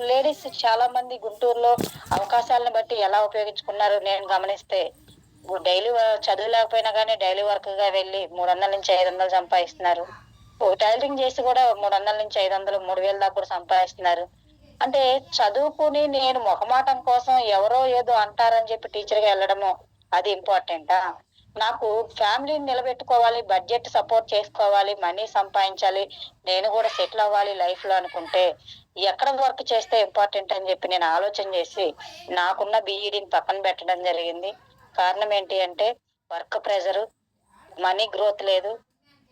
Ladies చాలా మంది గుంటూరులో అవకాశాలను బట్టి ఎలా ఉపయోగించుకున్నారు నేను గమనిస్తే, డైలీ చదువు లేకపోయినా గానీ డైలీ వర్క్‌గా వెళ్లి 300-500 సంపాదిస్తున్నారు. టైలరింగ్ చేసి కూడా 300-500, 3000 దాకా కూడా సంపాదిస్తున్నారు. అంటే చదువుకుని నేను మొహమాటం కోసం ఎవరో ఏదో అంటారని చెప్పి టీచర్‌గా ఎళ్ళడము అది ఇంపార్టెంటా? నాకు ఫ్యామిలీని నిలబెట్టుకోవాలి, బడ్జెట్ సపోర్ట్ చేసుకోవాలి, మనీ సంపాదించాలి, నేను కూడా సెటిల్ అవ్వాలి లైఫ్‌లో అనుకుంటే, ఎక్కడ వర్క్ చేస్తే ఇంపార్టెంట్ అని చెప్పి నేను ఆలోచన చేసి, నాకున్న బీఈడీని పక్కన పెట్టడం జరిగింది. కారణం ఏంటి అంటే వర్క్ ప్రెషరు, మనీ గ్రోత్ లేదు.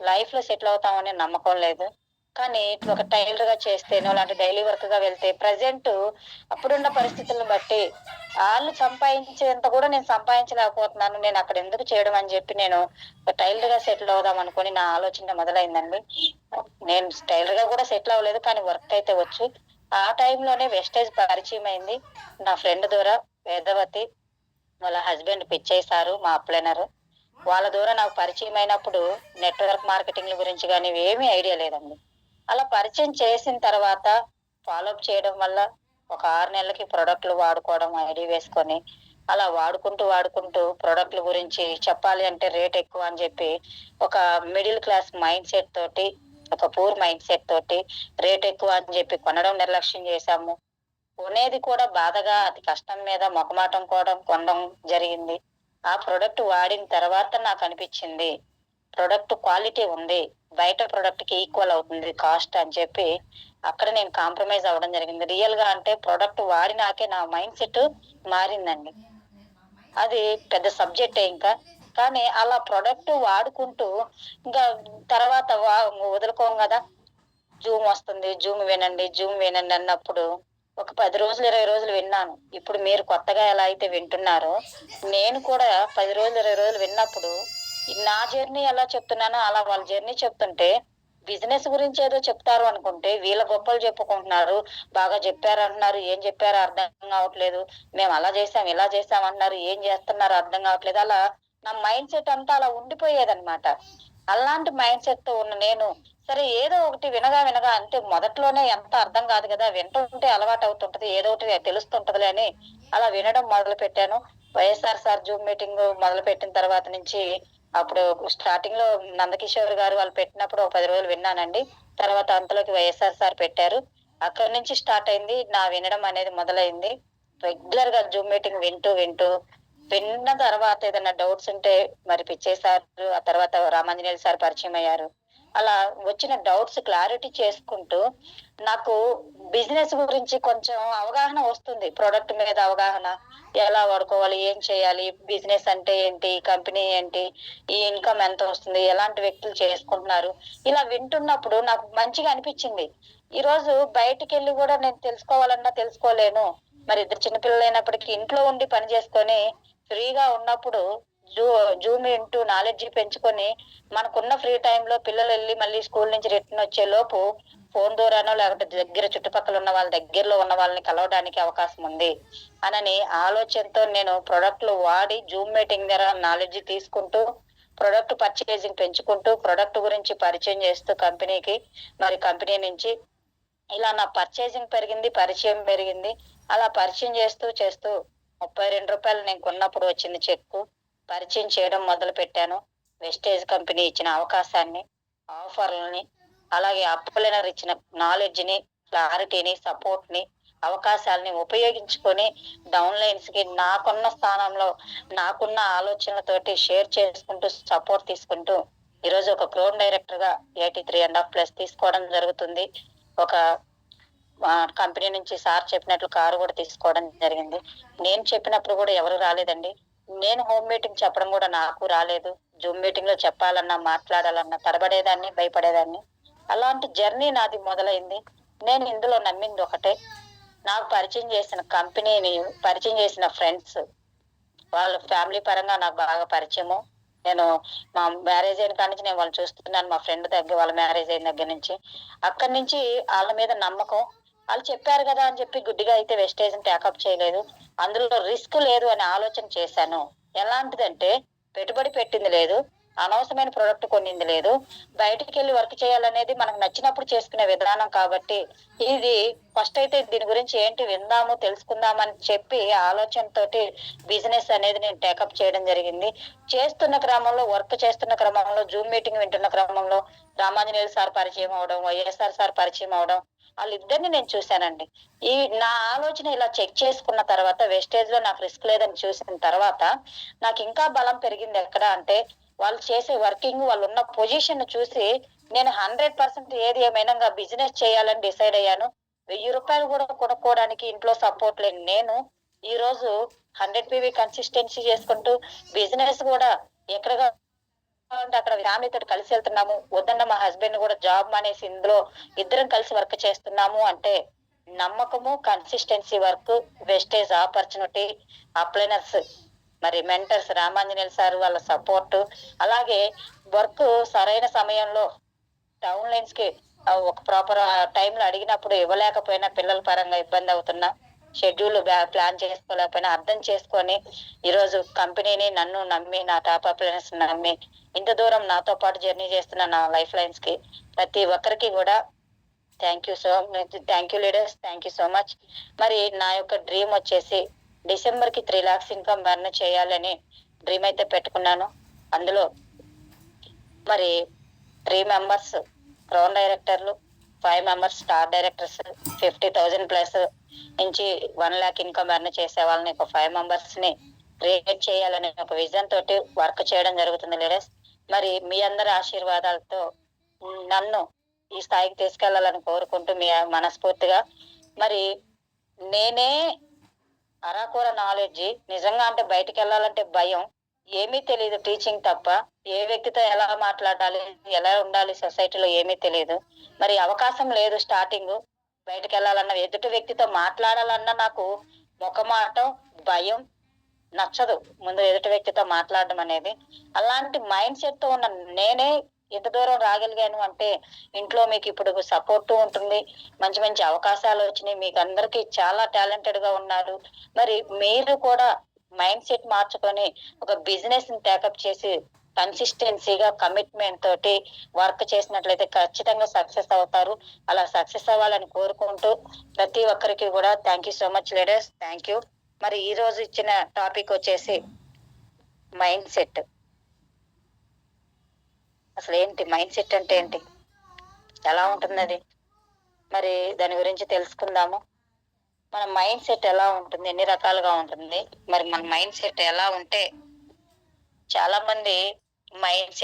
లైఫ్‌లో సెటిల్ అవుతామనే నమ్మకం లేదు. కానీ ఒక టైలర్‌గా చేస్తేనో, లేకపోతే డైలీ వర్క్‌గా వెళ్తే ప్రెజెంటు అప్పుడున్న పరిస్థితులను బట్టి ఆళ్ళు సంపాదించేంత కూడా నేను సంపాదించలేకపోతున్నాను. నేనక్కడ ఎందుకు చేయడం అని జెప్పి నేను ఒక టైలర్‌గా సెటిల్ అవుదాం అనుకోని నా ఆలోచన మొదలైందండి. నేను టైలర్‌గా కూడా సెటిల్ అవ్వలేదు. కానీ వర్క్ అయితే వచ్చు. ఆ టైంలోనే వెస్టేజ్ పరిచయమైంది. నా ఫ్రెండ్ ద్వారా వేదవతి, వాళ్ళ హస్బెండ్ పిచ్చయ్య సారు మా అప్లైనరు. వాళ్ళ ద్వారా నాకు పరిచయమైనప్పుడు నెట్‌వర్క్ మార్కెటింగ్‌ల గురించి గాని ఇవేమీ ఐడియా లేదండి. అలా పరిచయం చేసిన తర్వాత ఫాలో అప్ చేయడం వల్ల ఒక 6 నెలలకి ప్రొడక్ట్‌లు వాడుకోవడం ఐడీ వేసుకొని, అలా వాడుకుంటూ ప్రొడక్ట్‌ల గురించి చెప్పాలి అంటే రేట్ ఎక్కువ అని జెప్పి, ఒక మిడిల్ క్లాస్ మైండ్ సెట్ తోటి, ఒక పూర్ మైండ్ సెట్ తోటి రేట్ ఎక్కువ అని జెప్పి కొనడం నిర్లక్ష్యం చేశాము. కొనేది కూడా బాధగా అతి కష్టం మీద మొహమాటం కూడా కొనడం జరిగింది. ఆ ప్రొడక్ట్ వాడిన తర్వాత నాకనిపిచ్చింది. ప్రొడక్ట్ క్వాలిటీ ఉంది. బయట ప్రొడక్ట్‌కి ఈక్వల్ అవుతుంది కాస్ట్ అని చెప్పి, అక్కడ నేను కాంప్రమైజ్ అవ్వడం జరిగింది. రియల్‌గా అంటే ప్రొడక్ట్ వాడినాకే నా మైండ్ సెట్ మారిందండి. అది పెద్ద సబ్జెక్టే ఇంకా. కానీ అలా ప్రొడక్ట్ వాడుకుంటూ ఇంకా తర్వాత వదులుకోము గదా! జూమ్ వినండి అన్నప్పుడు ఒక 10 రోజులు, 20 రోజులు విన్నాను. ఇప్పుడు మీరు కొత్తగా ఎలా అయితే వింటున్నారో, నేను కూడా 10 రోజులు, 20 రోజులు విన్నప్పుడు నా జర్నీ ఎలా చెప్తున్నానో అలా వాళ్ళ జర్నీ చెప్తుంటే, బిజినెస్ గురించి ఏదో చెప్తారు అనుకుంటే, వీళ్ళ గొప్పలు చెప్పుకుంటున్నారు. బాగా చెప్పారంటున్నారు. ఏం చెప్పారో అర్థం కావట్లేదు. మేము అలా చేసాం, ఇలా చేసాం అంటున్నారు. ఏం చేస్తున్నారో అర్థం కావట్లేదు. అలా నా మైండ్ సెట్ అంతా అలా ఉండిపోయేదన్నమాట. అలాంటి మైండ్ సెట్‌తో ఉన్న నేను సరే ఏదో ఒకటి వినగా అంటే మొదట్లోనే ఎంత అర్థం కాదు గదా! వింటుంటే అలవాటవుతుంటది. ఏదో ఒకటి తెలుస్తుంటదిలే అని అలా వినడం మొదలుపెట్టాను. వైఎస్ఆర్ సార్ జూమ్ మీటింగ్ మొదలుపెట్టిన తర్వాత నుంచి అప్పుడు స్టార్టింగ్‌లో నందకిషోర్ గారు వాళ్ళు పెట్టినప్పుడు ఒక 10 రోజులు విన్నానండి. తర్వాత అంతలోకి వైఎస్ఆర్ సార్ పెట్టారు. అక్కడి నుంచి స్టార్ట్ అయింది. నా వినడం అనేది మొదలైంది. రెగ్యులర్‌గా జూమ్ మీటింగ్ విన్న తర్వాత ఏదైనా డౌట్స్ ఉంటే మరి పిచ్చయ్య సార్, ఆ తర్వాత రామాంజనేయులు సార్ పరిచయమయ్యారు. అలా వచ్చిన డౌట్స్ క్లారిటీ చేసుకుంటూ, నాకు బిజినెస్ గురించి కొంచెం అవగాహన వస్తుంది. ప్రొడక్ట్ మీద అవగాహన, ఎలా వాడుకోవాలి? ఏం చేయాలి? బిజినెస్ అంటే ఏంటి? కంపెనీ ఏంటి? ఈ ఇన్‌కమ్ ఎంతొస్తుంది? ఎలాంటి వ్యక్తులు చేసుకుంటున్నారు? ఇలా వింటున్నప్పుడు నాకు మంచిగా అనిపిచ్చింది. ఈరోజు బయటికెళ్ళి గూడా నేను తెలుసుకోవాలన్నా తెలుసుకోలేను. మరి ఇద్దరు చిన్న పిల్లలైనప్పటికీ ఇంట్లో ఉండి పని చేసుకొని, ఫ్రీగా ఉన్నప్పుడు జూ జూమ్ ఇంటూ నాలెడ్జ్ పెంచుకొని మనకున్న ఫ్రీ టైమ్‌లో పిల్లలెళ్లి మళ్ళీ స్కూల్ నుంచి రిటర్న్ వచ్చేలోపు ఫోను ద్వారానో లేకపోతే చుట్టుపక్కల ఉన్న వాళ్ళ దగ్గరలో ఉన్న వాళ్ళని కలవడానికి అవకాశం ఉంది. అనని ఆలోచనతో నేను ప్రొడక్ట్‌లు వాడి జూమ్ మీటింగ్ ద్వారా నాలెడ్జ్ తీసుకుంటూ, ప్రొడక్ట్ పర్చేజింగ్ పెంచుకుంటూ, ప్రొడక్ట్ గురించి పరిచయం చేస్తూ కంపెనీకి, మరి కంపెనీ నుంచి ఇలా నా పర్చేజింగ్ పెరిగింది, పరిచయం పెరిగింది. అలా పరిచయం చేస్తూ రూ. 32 నేను కొన్నప్పుడు వచ్చింది చెక్కు. పరిచయం చేయడం మొదలుపెట్టాను. వెస్టేజ్ కంపెనీ ఇచ్చిన అవకాశాన్ని, ఆఫర్‌లని, అలాగే అప్‌లైనర్ ఇచ్చిన నాలెడ్జ్‌ని, క్లారిటీని, సపోర్ట్‌ని, అవకాశాలని ఉపయోగించుకొని డౌన్‌లైన్స్‌కి నాకున్న స్థానంలో, నాకున్న ఆలోచనలతోటి షేర్ చేసుకుంటూ, సపోర్ట్ తీసుకుంటూ, ఈరోజు ఒక క్రౌన్ డైరెక్టర్‌గా 83 ప్లస్ తీసుకోవడం జరుగుతుంది. ఒక కంపెనీ నుంచి సార్ చెప్పినట్లు కారు గూడా తీసుకోవడం జరిగింది. నేను చెప్పినప్పుడు గూడా ఎవరు రాలేదండి. నేను హోమ్ మీటింగ్ చెప్పడం గూడా నాకు రాలేదు. జూమ్ మీటింగ్‌లో చెప్పాలన్నా, మాట్లాడాలన్నా తడబడేదాన్ని, భయపడేదాన్ని. అలాంటి జర్నీ నాది మొదలైంది. నేను ఇందులో నమ్మిందొకటే. నాకు పరిచయం చేసిన ఫ్రెండ్స్, వాళ్ళ ఫ్యామిలీ పరంగా నాకు బాగా పరిచయము. నేను మా మ్యారేజ్ అయిన కాడ నుంచి నేను వాళ్ళని చూస్తున్నాను. మా ఫ్రెండ్ వాళ్ళ మ్యారేజ్ అయిన దగ్గర నుంచి. అక్కడి నుంచి ఆళ్ళ మీద నమ్మకం. ఆళ్ళు చెప్పారు గదా! అని చెప్పి గుడ్డిగా అయితే వెస్టేజ్‌ని టేకప్ చేయలేదు. అందులో రిస్క్ లేదు అనే ఆలోచన చేశాను. ఎలాంటిదంటే పెట్టుబడి పెట్టింది లేదు. అనవసరమైన ప్రొడక్ట్ కొనింది లేదు. బయటికి వెళ్ళి వర్క్ చేయాలనేది మనకు నచ్చినప్పుడు చేసుకునే విధానం కాబట్టి ఇది ఫస్ట్ అయితే దీని గురించి ఏంటి విందాము తెలుసుకుందామని చెప్పి ఆలోచనతోటి బిజినెస్ అనేది నేను టేకప్ చేయడం జరిగింది. చేస్తున్న క్రమంలో వర్క్ చేస్తున్న క్రమంలో జూమ్ మీటింగ్ వింటున్న క్రమంలో రామాంజనేయులు సార్ పరిచయం అవడం, వైఎస్ఆర్ సార్ పరిచయం అవడం, వాళ్ళిద్దరిని నేను చూశానండి. ఈ నా ఆలోచన ఇలా చెక్ చేసుకున్న తర్వాత వేస్టేజ్ లో నాకు రిస్క్ లేదని చూసిన తర్వాత నాకు ఇంకా బలం పెరిగింది. ఎక్కడ అంటే వాళ్ళు చేసే వర్కింగ్, వాళ్ళు ఉన్న పొజిషన్ చూసి నేను 100% ఏది ఏమైనా బిజినెస్ చేయాలని డిసైడ్ అయ్యాను. 1000 రూపాయలు కూడా కొనుక్కోవడానికి ఇంట్లో సపోర్ట్ లేని నేను ఈ రోజు 100 PV కన్సిస్టెన్సీ చేసుకుంటూ బిజినెస్ కూడా ఎక్కడ అంటే అక్కడ ఫ్యామిలీతో కలిసి వెళ్తున్నాము. వద్దన్న మా హస్బెండ్ కూడా జాబ్ మానేసి ఇందులో ఇద్దరం కలిసి వర్క్ చేస్తున్నాము అంటే నమ్మకము, కన్సిస్టెన్సీ వర్క్, వెస్టేజ్ ఆపర్చునిటీ, అప్లైనర్స్ మరి మెంటర్స్ రామాంజనేయులు సార్ వాళ్ళ సపోర్ట్, అలాగే వర్క్ సరైన సమయంలో డౌన్ లైన్స్ కి ఒక ప్రాపర్ టైంలో అడిగినప్పుడు ఇవ్వలేకపోయినా, పిల్లల పరంగా ఇబ్బంది అవుతున్నా, షెడ్యూల్ ప్లాన్ చేసుకోలేకపోయినా అర్థం చేసుకొని ఈరోజు కంపెనీని నన్ను నమ్మి, నా టాప్ అప్లైనర్స్ నమ్మి ఇంత దూరం నాతో పాటు జర్నీ చేస్తున్న నా లైఫ్ లైన్స్ కి ప్రతి ఒక్కరికి కూడా thank you leaders, thank you so much. మరి నా యొక్క డ్రీమ్ వచ్చేసి డిసెంబర్ కి 3 lakhs ఇన్కమ్ ఎర్న్ చేయాలని డ్రీమ్ అయితే పెట్టుకున్నాను. అందులో మరి 3 members క్రౌన్ డైరెక్టర్లు, 5 members స్టార్ డైరెక్టర్స్, 50,000 ప్లస్ నుంచి 1 lakh ఇన్కమ్ ఎర్న్ చేసే వాళ్ళని ఒక 5 members ని క్రియేట్ చేయాలని ఒక విజన్ తోటి వర్క్ చేయడం జరుగుతుంది లీడర్స్. మరి మీ అందరి ఆశీర్వాదాలతో నన్ను ఈ స్థాయికి తీసుకెళ్లాలని కోరుకుంటూ మీ మనస్ఫూర్తిగా మరి నేనే అరాకొర నాలెడ్జి, నిజంగా అంటే బయటికి వెళ్ళాలంటే భయం, ఏమీ తెలియదు టీచింగ్ తప్ప. ఏ వ్యక్తితో ఎలా మాట్లాడాలి, ఎలా ఉండాలి సొసైటీలో ఏమీ తెలియదు. మరి అవకాశం లేదు స్టార్టింగ్. బయటకు వెళ్ళాలన్నా, ఎదుటి వ్యక్తితో మాట్లాడాలన్నా నాకు మొఖమాటం, భయం, నచ్చదు ముందు ఎదుటి వ్యక్తితో మాట్లాడడం అనేది. అలాంటి మైండ్ సెట్ తో ఉన్న నేనే ఎంత దూరం రాగలిగాను అంటే ఇంట్లో మీకు ఇప్పుడు సపోర్ట్ ఉంటుంది, మంచి మంచి అవకాశాలు వచ్చినాయి, మీకు అందరికి చాలా టాలెంటెడ్ గా ఉన్నారు. మరి మీరు కూడా మైండ్ సెట్ మార్చుకొని ఒక బిజినెస్ ని టేకప్ చేసి కన్సిస్టెన్సీగా కమిట్మెంట్ తోటి వర్క్ చేసినట్లయితే ఖచ్చితంగా సక్సెస్ అవుతారు. అలా సక్సెస్ అవ్వాలని కోరుకుంటూ ప్రతి ఒక్కరికి కూడా thank you so much leaders, thank you. మరి ఈ రోజు ఇచ్చిన టాపిక్ వచ్చేసి మైండ్ సెట్. అసలు ఏంటి మైండ్ సెట్ అంటే ఏంటి, ఎలా ఉంటుంది అది, మరి దాని గురించి తెలుసుకుందాము. మన మైండ్ సెట్ ఎలా ఉంటుంది, ఎన్ని రకాలుగా ఉంటుంది, మరి మన మైండ్ సెట్ ఎలా ఉంటే చాలా మంది మైండ్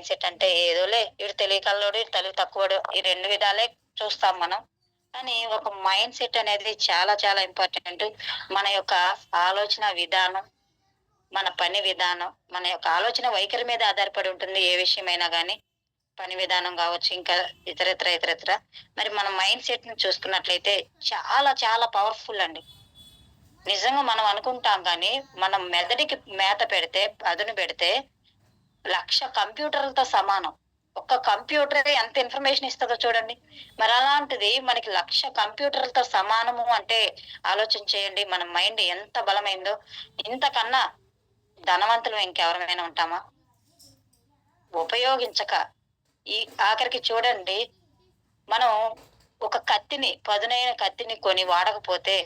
సెట్ అంటే ఏదోలే, వీడు తెలియకల్లోడు, తెలివి తక్కువడు, ఈ 2 విధాలే చూస్తాం మనం. కానీ ఒక మైండ్ సెట్ అనేది చాలా చాలా ఇంపార్టెంట్. మన యొక్క ఆలోచన విధానం, మన పని విధానం, మన యొక్క ఆలోచన వైఖరి మీద ఆధారపడి ఉంటుంది ఏ విషయమైనా కానీ. పని విధానం కావచ్చు, ఇంకా ఇతరత్ర. మరి మన మైండ్ సెట్ ని చూసుకున్నట్లయితే చాలా చాలా పవర్ఫుల్ అండి. నిజంగా మనం అనుకుంటాం కానీ మనం మెదడికి మేత పెడితే, పదును పెడితే 1,00,000 కంప్యూటర్లతో సమానం. ఒక్క కంప్యూటరే ఎంత ఇన్ఫర్మేషన్ ఇస్తుందో చూడండి. మరి అలాంటిది మనకి 1,00,000 కంప్యూటర్లతో సమానము అంటే ఆలోచన చేయండి మన మైండ్ ఎంత బలమైందో. ఇంతకన్నా ధనవంతులు ఇంకెవరైనా ఉంటామా? ఉపయోగించక ఈ ఆఖరికి చూడండి, మనం ఒక కత్తిని, పదునైన కత్తిని కొని వాడకపోతే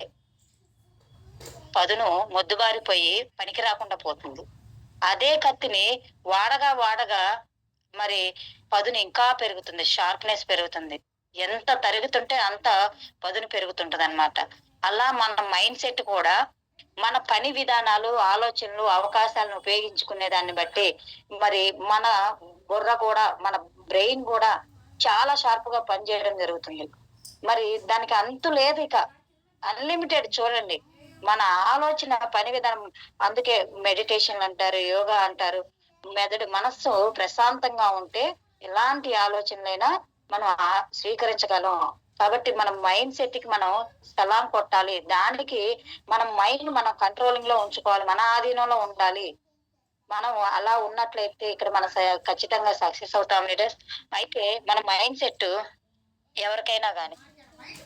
పదును మొద్దుబారిపోయి పనికి రాకుండా పోతుంది. అదే కత్తిని వాడగా మరి పదును ఇంకా పెరుగుతుంది, షార్ప్నెస్ పెరుగుతుంది. ఎంత తరుగుతుంటే అంత పదును పెరుగుతుంటది అన్నమాట. అలా మన మైండ్ సెట్ కూడా మన పని విధానాలు, ఆలోచనలు, అవకాశాలను ఉపయోగించుకునే దాన్ని బట్టి మరి మన బుర్ర కూడా, మన బ్రెయిన్ కూడా చాలా షార్ప్ గా పనిచేయడం జరుగుతుంది. మరి దానికి అంతు లేదు, ఇక అన్లిమిటెడ్. చూడండి మన ఆలోచన, పని విధానం. అందుకే మెడిటేషన్ అంటారు, యోగా అంటారు. మెదడు, మనస్సు ప్రశాంతంగా ఉంటే ఎలాంటి ఆలోచనలైనా మనం స్వీకరించగలం. కాబట్టి మనం మైండ్ సెట్ కి మనం సలాం కొట్టాలి. దానికి మనం మైండ్ మనం కంట్రోలింగ్ లో ఉంచుకోవాలి, మన ఆధీనంలో ఉండాలి. మనం అలా ఉన్నట్లయితే ఇక్కడ మనం ఖచ్చితంగా సక్సెస్ అవుతాం లీడర్స్. అయితే మన మైండ్ సెట్ ఎవరికైనా గాని,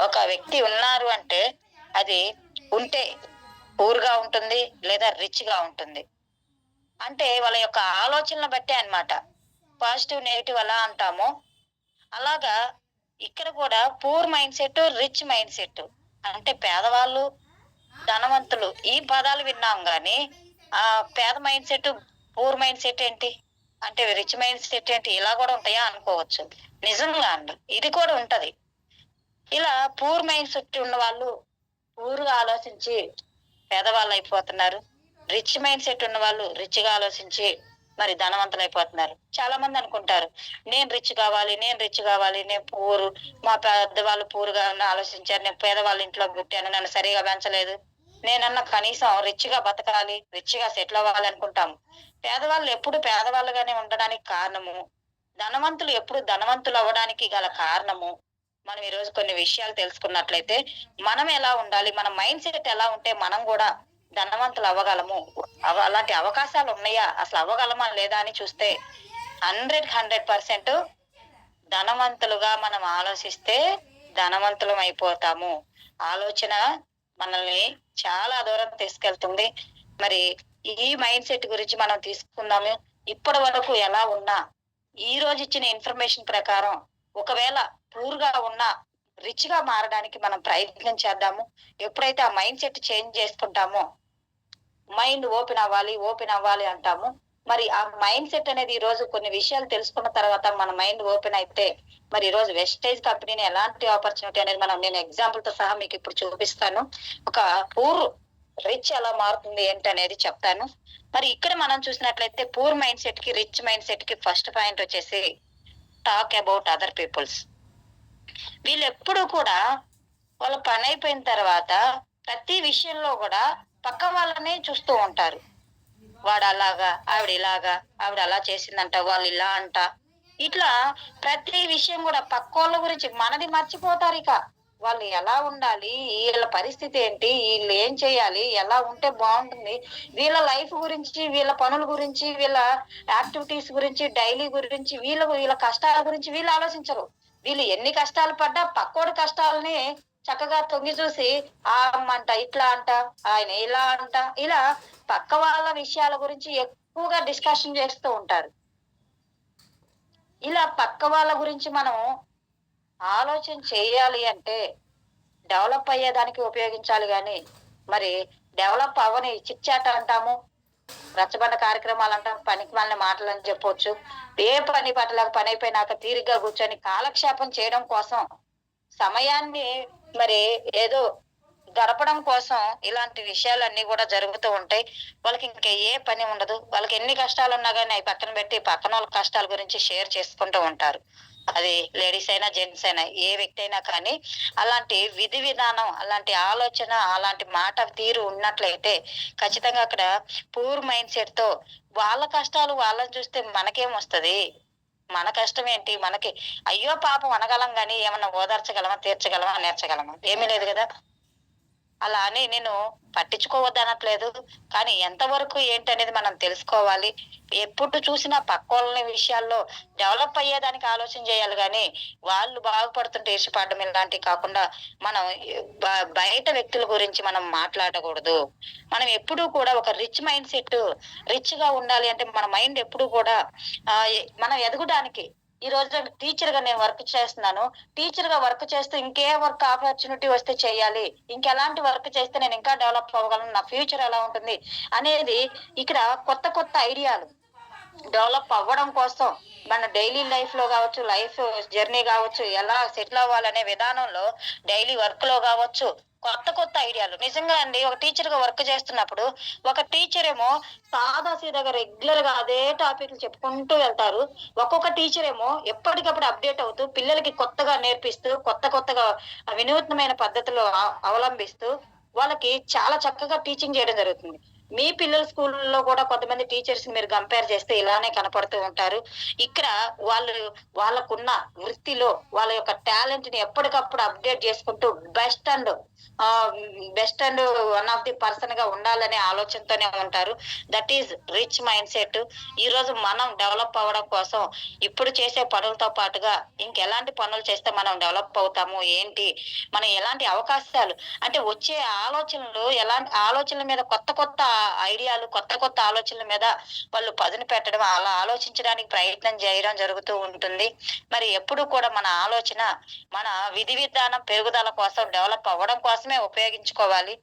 ఒక వ్యక్తి ఉన్నారు అంటే అది ఉంటే పూర్ గా ఉంటుంది లేదా రిచ్ గా ఉంటుంది. అంటే వాళ్ళ యొక్క ఆలోచనలు బట్టే అన్నమాట. పాజిటివ్ నెగిటివ్ ఎలా అంటామో అలాగా ఇక్కడ కూడా poor mind set, rich mind set. అంటే పేదవాళ్ళు, ధనవంతులు ఈ పదాలు విన్నాం గాని ఆ పేద mind set, poor mind set ఏంటి, అంటే రిచ్ మైండ్ సెట్ ఏంటి, ఇలా కూడా ఉంటాయా అనుకోవచ్చు. నిజంగా అండి ఇది కూడా ఉంటది. ఇలా పూర్ మైండ్ సెట్ ఉన్న వాళ్ళు పూర్గా ఆలోచించి పేదవాళ్ళు అయిపోతున్నారు. రిచ్ మైండ్ సెట్ ఉన్న వాళ్ళు రిచ్ గా ఆలోచించి మరి ధనవంతులు అయిపోతున్నారు. చాలా మంది అనుకుంటారు నేను రిచ్ కావాలి, నేను రిచ్ కావాలి, నేను పూరు, మా పెద్దవాళ్ళు పూరుగా ఆలోచించారు, నేను పేదవాళ్ళ ఇంట్లో పుట్టాను, నన్ను సరిగా పెంచలేదు, నేనన్నా కనీసం రిచ్ గా బతకాలి, రిచ్ గా సెటిల్ అవ్వాలి అనుకుంటాము. పేదవాళ్ళు ఎప్పుడు పేదవాళ్ళుగానే ఉండడానికి కారణము, ధనవంతులు ఎప్పుడు ధనవంతులు అవ్వడానికి గల కారణము మనం ఈ రోజు కొన్ని విషయాలు తెలుసుకున్నట్లయితే మనం ఎలా ఉండాలి, మన మైండ్ సెట్ ఎలా ఉంటే మనం కూడా ధనవంతులు అవ్వగలము, అలాంటి అవకాశాలు ఉన్నాయా, అసలు అవ్వగలమా లేదా అని చూస్తే 100% ధనవంతులుగా మనం ఆలోచిస్తే ధనవంతులం అయిపోతాము. ఆలోచన మనల్ని చాలా దూరం తీసుకెళ్తుంది. మరి ఈ మైండ్ సెట్ గురించి మనం తీసుకుందాము. ఇప్పటి వరకు ఎలా ఉన్నా ఈ రోజు ఇచ్చిన ఇన్ఫర్మేషన్ ప్రకారం ఒకవేళ పూర్గా ఉన్నా రిచ్ గా మారడానికి మనం ప్రయత్నం చేద్దాము. ఎప్పుడైతే ఆ మైండ్ సెట్ చేంజ్ చేసుకుంటామో మైండ్ ఓపెన్ అవ్వాలి అంటాము. మరి ఆ మైండ్ సెట్ అనేది ఈ రోజు కొన్ని విషయాలు తెలుసుకున్న తర్వాత మన మైండ్ ఓపెన్ అయితే మరి ఈ రోజు వెస్టేజ్ కంపెనీని ఎలాంటి ఆపర్చునిటీ అనేది నేను ఎగ్జాంపుల్ తో సహా మీకు ఇప్పుడు చూపిస్తాను. ఒక పూర్ రిచ్ ఎలా మారుతుంది ఏంటనేది చెప్తాను. మరి ఇక్కడ మనం చూసినట్లయితే పూర్ మైండ్ సెట్ కి రిచ్ మైండ్ సెట్ కి ఫస్ట్ పాయింట్ వచ్చేసి టాక్ అబౌట్ అదర్ పీపుల్స్. వీళ్ళు ఎప్పుడు కూడా వాళ్ళ పని అయిపోయిన తర్వాత ప్రతి విషయంలో కూడా పక్క వాళ్ళనే చూస్తూ ఉంటారు. వాడు అలాగా, ఆవిడ ఇలాగా, ఆవిడ అలా చేసిందంట, వాళ్ళు ఇలా అంట, ఇట్లా ప్రతి విషయం కూడా పక్కోళ్ళ గురించి మనది మర్చిపోతారు. ఇక వాళ్ళు ఎలా ఉండాలి, వీళ్ళ పరిస్థితి ఏంటి, వీళ్ళు ఏం చేయాలి, ఎలా ఉంటే బాగుంటుంది, వీళ్ళ లైఫ్ గురించి, వీళ్ళ పనుల గురించి, వీళ్ళ యాక్టివిటీస్ గురించి, డైలీ గురించి, వీళ్ళ కష్టాల గురించి వీళ్ళు ఆలోచించరు. వీళ్ళు ఎన్ని కష్టాలు పడ్డా పక్కోడి కష్టాలని చక్కగా తొంగి చూసి ఆ అమ్మంట ఇట్లా అంట, ఆయన ఇలా అంట, ఇలా పక్క వాళ్ళ విషయాల గురించి ఎక్కువగా డిస్కషన్ చేస్తూ ఉంటారు. ఇలా పక్క వాళ్ళ గురించి మనం ఆలోచన చేయాలి అంటే డెవలప్ అయ్యేదానికి ఉపయోగించాలి గాని మరి డెవలప్ అవ్వని చిట్చాట అంటాము, రచ్చబండ కార్యక్రమాలు అంటాం, పనికి వాళ్ళని మాటలని చెప్పొచ్చు. ఏ పని పట్టలేక పని అయిపోయినాక తీరిగ్గా కూర్చొని కాలక్షేపం చేయడం కోసం, సమయాన్ని మరి ఏదో గడపడం కోసం ఇలాంటి విషయాలన్నీ కూడా జరుగుతూ ఉంటాయి. వాళ్ళకి ఇంకా ఏ పని ఉండదు. వాళ్ళకి ఎన్ని కష్టాలు ఉన్నా కానీ అవి పక్కన పెట్టి పక్కన వాళ్ళ కష్టాల గురించి షేర్ చేసుకుంటూ ఉంటారు. అది లేడీస్ అయినా జెంట్స్ అయినా ఏ వ్యక్తి అయినా కానీ అలాంటి విధి విధానం, అలాంటి ఆలోచన, అలాంటి మాట తీరు ఉన్నట్లయితే ఖచ్చితంగా అక్కడ పూర్ మైండ్ సెట్ తో వాళ్ళ కష్టాలు వాళ్ళని చూస్తే మనకేం వస్తది, మన కష్టం ఏంటి, మనకి అయ్యో పాపం అనగలం గాని ఏమన్నా ఓదార్చగలమా, తీర్చగలమా, నేర్చగలమా, ఏమీ లేదు కదా. అలా అని నేను పట్టించుకోవద్దనట్లేదు, కానీ ఎంతవరకు ఏంటనేది మనం తెలుసుకోవాలి. ఎప్పుడు చూసినా పక్కోళ్ళని విషయాల్లో డెవలప్ అయ్యేదానికి ఆలోచన చేయాలి గాని వాళ్ళు బాగుపడుతుంటే ఈర్ష్యపడడం ఇలాంటివి కాకుండా మనం బయట వ్యక్తుల గురించి మనం మాట్లాడకూడదు. మనం ఎప్పుడూ కూడా ఒక రిచ్ మైండ్ సెట్, రిచ్ గా ఉండాలి అంటే మన మైండ్ ఎప్పుడు కూడా మనం ఎదగడానికి, ఈ రోజు టీచర్ గా నేను వర్క్ చేస్తున్నాను, టీచర్ గా వర్క్ చేస్తూ ఇంకే వర్క్ ఆపర్చునిటీ వస్తే చేయాలి, ఇంకెలాంటి వర్క్ చేస్తే నేను ఇంకా డెవలప్ అవ్వగలను, నా ఫ్యూచర్ ఎలా ఉంటుంది అనేది ఇక్కడ కొత్త కొత్త ఐడియాలు డెవలప్ అవ్వడం కోసం మన డైలీ లైఫ్ లో కావచ్చు, లైఫ్ జర్నీ కావచ్చు, ఎలా సెటిల్ అవ్వాలనే విధానంలో డైలీ వర్క్ లో కావచ్చు కొత్త కొత్త ఐడియాలు. నిజంగా అండి ఒక టీచర్ గా వర్క్ చేస్తున్నప్పుడు ఒక టీచర్ ఏమో సాదా సీదాగా రెగ్యులర్ గా అదే టాపిక్లు చెప్పుకుంటూ వెళ్తారు. ఒక్కొక్క టీచర్ ఏమో ఎప్పటికప్పుడు అప్డేట్ అవుతూ పిల్లలకి కొత్తగా నేర్పిస్తూ కొత్త కొత్తగా వినూత్నమైన పద్ధతులు అవలంబిస్తూ వాళ్ళకి చాలా చక్కగా టీచింగ్ చేయడం జరుగుతుంది. మీ పిల్లల స్కూల్లో కూడా కొంతమంది టీచర్స్ మీరు కంపేర్ చేస్తే ఇలానే కనపడుతూ ఉంటారు. ఇక్కడ వాళ్ళు వాళ్ళకున్న వృత్తిలో వాళ్ళ యొక్క టాలెంట్ ని ఎప్పటికప్పుడు అప్డేట్ చేసుకుంటూ best and one of the person గా ఉండాలనే ఆలోచనతోనే ఉంటారు. That is rich mind set. ఈ రోజు మనం డెవలప్ అవ్వడం కోసం ఇప్పుడు చేసే పనులతో పాటుగా ఇంకెలాంటి పనులు చేస్తే మనం డెవలప్ అవుతాము ఏంటి, మనం ఎలాంటి అవకాశాలు అంటే వచ్చే ఆలోచనలు, ఎలాంటి ఆలోచనల మీద కొత్త కొత్త ఐడియాలు, కొత్త కొత్త ఆలోచనల మీద వాళ్ళు పదును పెట్టడం, అలా ఆలోచించడానికి ప్రయత్నం చేయడం జరుగుతూ ఉంటుంది. మరి ఎప్పుడు కూడా మన ఆలోచన మన విధి విధానం పెరుగుదల కోసం, డెవలప్ అవ్వడం కోసమే ఉపయోగించుకోవాలి.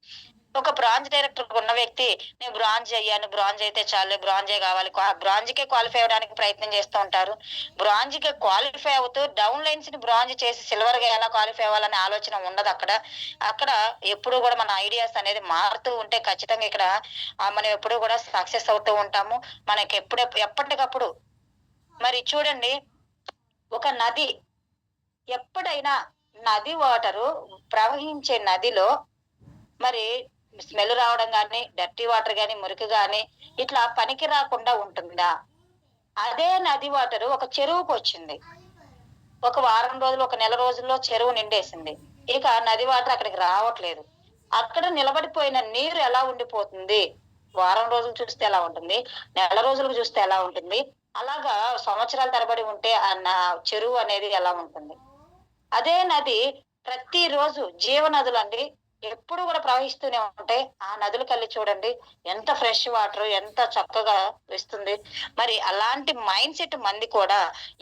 ఒక బ్రాంజ్ డైరెక్టర్ ఉన్న వ్యక్తి, నేను బ్రాంజ్ అయ్యాను, బ్రాంజ్ అయితే చాలు, బ్రాంజే కావాలి, బ్రాంజ్కే క్వాలిఫై అవ్వడానికి ప్రయత్నం చేస్తూ ఉంటారు. బ్రాంజ్కి క్వాలిఫై అవుతూ డౌన్ లైన్స్ ని బ్రాంజ్ చేసి సిల్వర్ గా ఎలా క్వాలిఫై అవ్వాలనే ఆలోచన ఉండదు అక్కడ. అక్కడ ఎప్పుడు కూడా మన ఐడియాస్ అనేది మారుతూ ఉంటే ఖచ్చితంగా ఇక్కడ మనం ఎప్పుడు కూడా సక్సెస్ అవుతూ ఉంటాము. మనకి ఎప్పటికప్పుడు మరి చూడండి, ఒక నది ఎప్పుడైనా, నది వాటరు ప్రవహించే నదిలో మరి స్మెల్ రావడం గాని, డర్టీ వాటర్ గాని, మురికి గాని ఇట్లా పనికి రాకుండా ఉంటుందా? అదే నది వాటర్ ఒక చెరువుకు వచ్చింది, ఒక వారం రోజులు, ఒక నెల రోజుల్లో చెరువు నిండేసింది. ఇక నది వాటర్ అక్కడికి రావట్లేదు. అక్కడ నిలబడిపోయిన నీరు ఎలా ఉండిపోతుంది? వారం రోజులు చూస్తే ఎలా ఉంటుంది, నెల రోజులకు చూస్తే ఎలా ఉంటుంది, అలాగా సంవత్సరాల తరబడి ఉంటే ఆ చెరువు అనేది ఎలా ఉంటుంది? అదే నది ప్రతిరోజు జీవనదులు అండి, ఎప్పుడు కూడా ప్రవహిస్తూనే ఉంటాయి. ఆ నదులకెళ్ళి చూడండి, ఎంత ఫ్రెష్ వాటర్, ఎంత చక్కగా ఇస్తుంది. మరి అలాంటి మైండ్ సెట్ మంది కూడా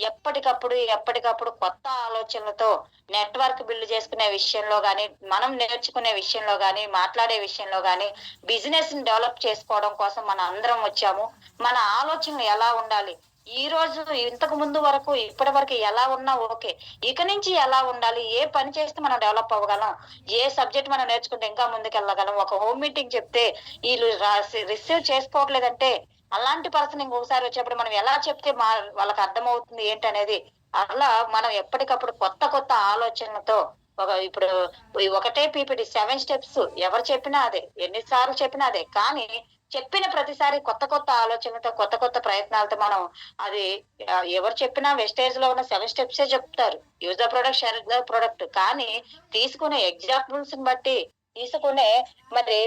ఎప్పటికప్పుడు కొత్త ఆలోచనలతో నెట్వర్క్ బిల్డ్ చేసుకునే విషయంలో గాని, మనం నేర్చుకునే విషయంలో గాని, మాట్లాడే విషయంలో గాని, బిజినెస్ ని డెవలప్ చేసుకోవడం కోసం మనం అందరం వచ్చాము. మన ఆలోచనలు ఎలా ఉండాలి, ఈ రోజు ఇంతకు ముందు వరకు ఇప్పటి వరకు ఎలా ఉన్నా ఓకే, ఇక నుంచి ఎలా ఉండాలి, ఏ పని చేస్తే మనం డెవలప్ అవ్వగలం, ఏ సబ్జెక్ట్ మనం నేర్చుకుంటే ఇంకా ముందుకు వెళ్ళగలం. ఒక హోమ్ మీటింగ్ చెప్తే వీళ్ళు రిసీవ్ చేసుకోవట్లేదంటే అలాంటి పర్సన్ ఇంకొకసారి వచ్చేప్పుడు మనం ఎలా చెప్తే వాళ్ళకి అర్థమవుతుంది ఏంటనేది, అట్లా మనం ఎప్పటికప్పుడు కొత్త కొత్త ఆలోచనలతో ఇప్పుడు ఒకటే పీపీటీ 7 స్టెప్స్ ఎవరు చెప్పినా అదే, ఎన్నిసార్లు చెప్పినా అదే, కానీ చెప్పిన ప్రతిసారి కొత్త కొత్త ఆలోచనలతో, కొత్త కొత్త ప్రయత్నాలతో మనం అది ఎవరు చెప్పినా వెస్టేజ్ లో ఉన్న 7 స్టెప్సే చెప్తారు. Use the product, share the product. కానీ తీసుకునే ఎగ్జాంపుల్స్ ని బట్టి, తీసుకునే మరి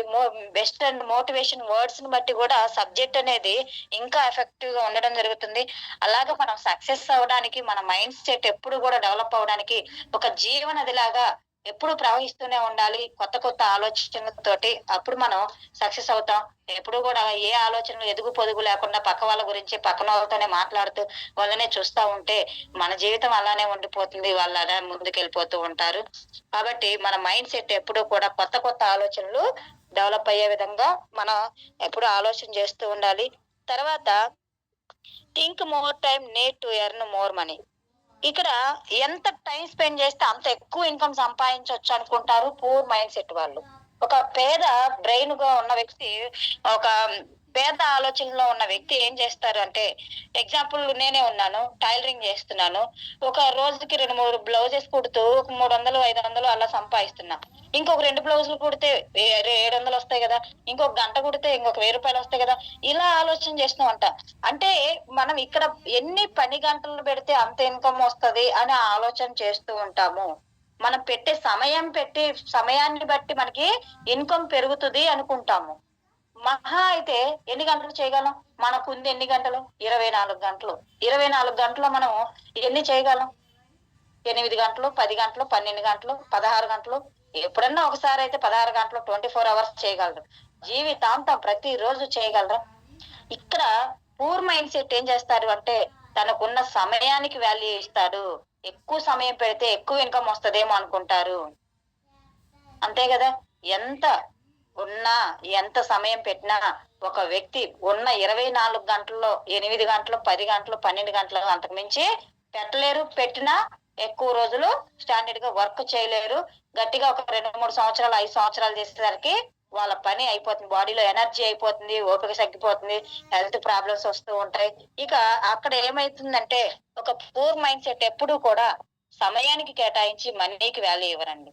బెస్ట్ అండ్ మోటివేషన్ వర్డ్స్ ని బట్టి కూడా సబ్జెక్ట్ అనేది ఇంకా ఎఫెక్టివ్ గా ఉండడం జరుగుతుంది. అలాగా మనం సక్సెస్ అవ్వడానికి, మన మైండ్ సెట్ ఎప్పుడు కూడా డెవలప్ అవ్వడానికి ఒక జీవనది లాగా ఎప్పుడు ప్రవహిస్తూనే ఉండాలి, కొత్త కొత్త ఆలోచనలతోటి. అప్పుడు మనం సక్సెస్ అవుతాం. ఎప్పుడు కూడా ఏ ఆలోచనలు ఎదుగు పొదుగు లేకుండా పక్క వాళ్ళ గురించి, పక్కన వాళ్ళతోనే మాట్లాడుతూ వాళ్ళనే చూస్తా ఉంటే మన జీవితం అలానే ఉండిపోతుంది, వాళ్ళు అలా ముందుకెళ్ళిపోతూ ఉంటారు. కాబట్టి మన మైండ్ సెట్ ఎప్పుడు కూడా కొత్త కొత్త ఆలోచనలు డెవలప్ అయ్యే విధంగా మనం ఎప్పుడు ఆలోచన చేస్తూ ఉండాలి. తర్వాత think more time need to earn more money. ఇక్కడ ఎంత టైం స్పెండ్ చేస్తే అంత ఎక్కువ ఇన్కమ్ సంపాదించవచ్చు అనుకుంటారు పూర్ మైండ్ సెట్ వాళ్ళు. ఒక పేద బ్రెయిన్ గా ఉన్న వ్యక్తి, ఒక పేద ఆలోచనలో ఉన్న వ్యక్తి ఏం చేస్తారు అంటే, ఎగ్జాంపుల్ నేనే ఉన్నాను, టైలరింగ్ చేస్తున్నాను. ఒక రోజుకి 2-3 బ్లౌజెస్ కుడుతూ ఒక 300-500 అలా సంపాదిస్తున్నా. ఇంకొక 2 బ్లౌజులు కుడితే 700 వస్తాయి కదా, ఇంకొక గంట కుడితే ఇంకొక 1000 రూపాయలు వస్తాయి కదా, ఇలా ఆలోచన చేస్తున్నాం అంట. అంటే మనం ఇక్కడ ఎన్ని పని గంటలు పెడితే అంత ఇన్కమ్ వస్తది అని ఆలోచన చేస్తూ ఉంటాము. మనం పెట్టే సమయాన్ని బట్టి మనకి ఇన్కమ్ పెరుగుతుంది అనుకుంటాము. మహా అయితే ఎన్ని గంటలు చేయగలం? మనకుంది ఎన్ని గంటలు? 24 గంటలు. 24 గంటలు మనం ఎన్ని చేయగలం? 8 గంటలు, 10 గంటలు, 12 గంటలు, 16 గంటలు. ఎప్పుడన్నా ఒకసారి అయితే 16 గంటలు, 24 అవర్స్ చేయగలరు. జీవితాంతం ప్రతిరోజు చేయగలరా? ఇక్కడ పూర్ మైండ్ సెట్ ఏం చేస్తారు అంటే, తనకున్న సమయానికి వాల్యూ ఇస్తాడు. ఎక్కువ సమయం పెడితే ఎక్కువ ఇన్కమ్ వస్తదేమో అనుకుంటారు. అంతే కదా. ఎంత ఉన్నా, ఎంత సమయం పెట్టినా, ఒక వ్యక్తి ఉన్న 24 గంటల్లో 8 గంటలు, 10 గంటలు, 12 గంటలు అంతకు మించి పెట్టలేరు. పెట్టినా ఎక్కువ రోజులు స్టాండర్డ్ గా వర్క్ చేయలేరు. గట్టిగా ఒక 2-3 సంవత్సరాలు, 5 సంవత్సరాలు చేసేసరికి వాళ్ళ పని అయిపోతుంది, బాడీలో ఎనర్జీ అయిపోతుంది, ఓపిక తగ్గిపోతుంది, హెల్త్ ప్రాబ్లమ్స్ వస్తూ ఉంటాయి. ఇక అక్కడ ఏమైతుందంటే, ఒక పూర్ మైండ్ సెట్ ఎప్పుడు కూడా సమయానికి కేటాయించి మనీకి వాల్యూ ఇవ్వరండి.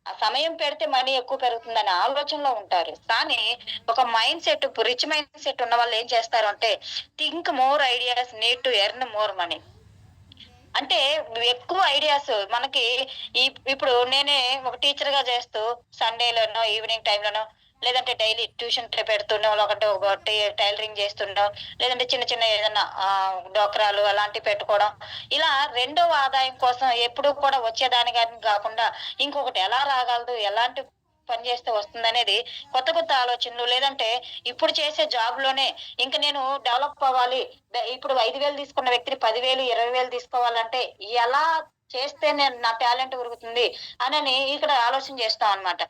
ఆ సమయం పెడితే మనీ ఎక్కువ పెరుగుతుందనే ఆలోచనలో ఉంటారు. కానీ ఒక mind set, rich mind set ఉన్న వాళ్ళు ఏం చేస్తారు అంటే, think more ideas need to earn more money. అంటే ఎక్కువ ఐడియాస్ మనకి ఇప్పుడు నేనే ఒక టీచర్ గా చేస్తూ సండేలోనో, ఈవినింగ్ టైంలోనో, లేదంటే డైలీ ట్యూషన్ పెడుతున్నాం, లేదంటే ఒకటి టైలరింగ్ చేస్తున్నాం, లేదంటే చిన్న చిన్న ఏదైనా డోక్రాలు అలాంటివి పెట్టుకోవడం, ఇలా రెండవ ఆదాయం కోసం ఎప్పుడు కూడా వచ్చేదాని కానీ కాకుండా ఇంకొకటి ఎలా రాగలదు, ఎలాంటి పని చేస్తే వస్తుంది అనేది కొత్త కొత్త ఆలోచనలు, లేదంటే ఇప్పుడు చేసే జాబ్ లోనే ఇంకా నేను డెవలప్ అవ్వాలి, ఇప్పుడు 5,000 తీసుకున్న వ్యక్తిని 10,000 20,000 తీసుకోవాలంటే ఎలా చేస్తే నేను నా టాలెంట్ పెరుగుతుంది అని ఇక్కడ ఆలోచన చేస్తాం అనమాట.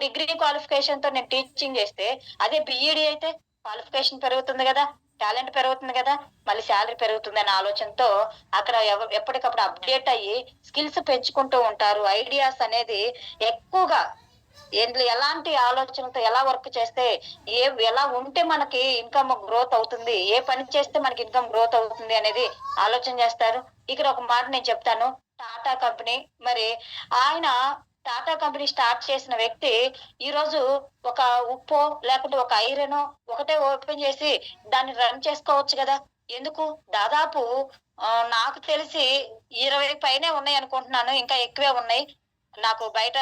డిగ్రీ క్వాలిఫికేషన్ తో నేను టీచింగ్ చేస్తే, అదే బిఈడి అయితే క్వాలిఫికేషన్ పెరుగుతుంది కదా, టాలెంట్ పెరుగుతుంది కదా, మళ్ళీ శాలరీ పెరుగుతుంది అనే ఆలోచనతో అక్కడ ఎప్పటికప్పుడు అప్డేట్ అయ్యి స్కిల్స్ పెంచుకుంటూ ఉంటారు. ఐడియాస్ అనేది ఎక్కువగా ఎలాంటి ఆలోచనతో ఎలా వర్క్ చేస్తే ఎలా ఉంటే మనకి ఇన్కమ్ గ్రోత్ అవుతుంది, ఏ పని చేస్తే మనకి ఇన్కమ్ గ్రోత్ అవుతుంది అనేది ఆలోచన చేస్తారు. ఇక్కడ ఒక మాట నేను చెప్తాను. టాటా కంపెనీ, మరి ఆయన టాటా కంపెనీ స్టార్ట్ చేసిన వ్యక్తి ఈ రోజు ఒక ఉప్పో లేకుంటే ఒక ఐరన్ ఒకటే ఓపెన్ చేసి దాన్ని రన్ చేసుకోవచ్చు కదా. ఎందుకు? దాదాపు నాకు తెలిసి 20 పైనే ఉన్నాయి అనుకుంటున్నాను, ఇంకా ఎక్కువే ఉన్నాయి. నాకు బయట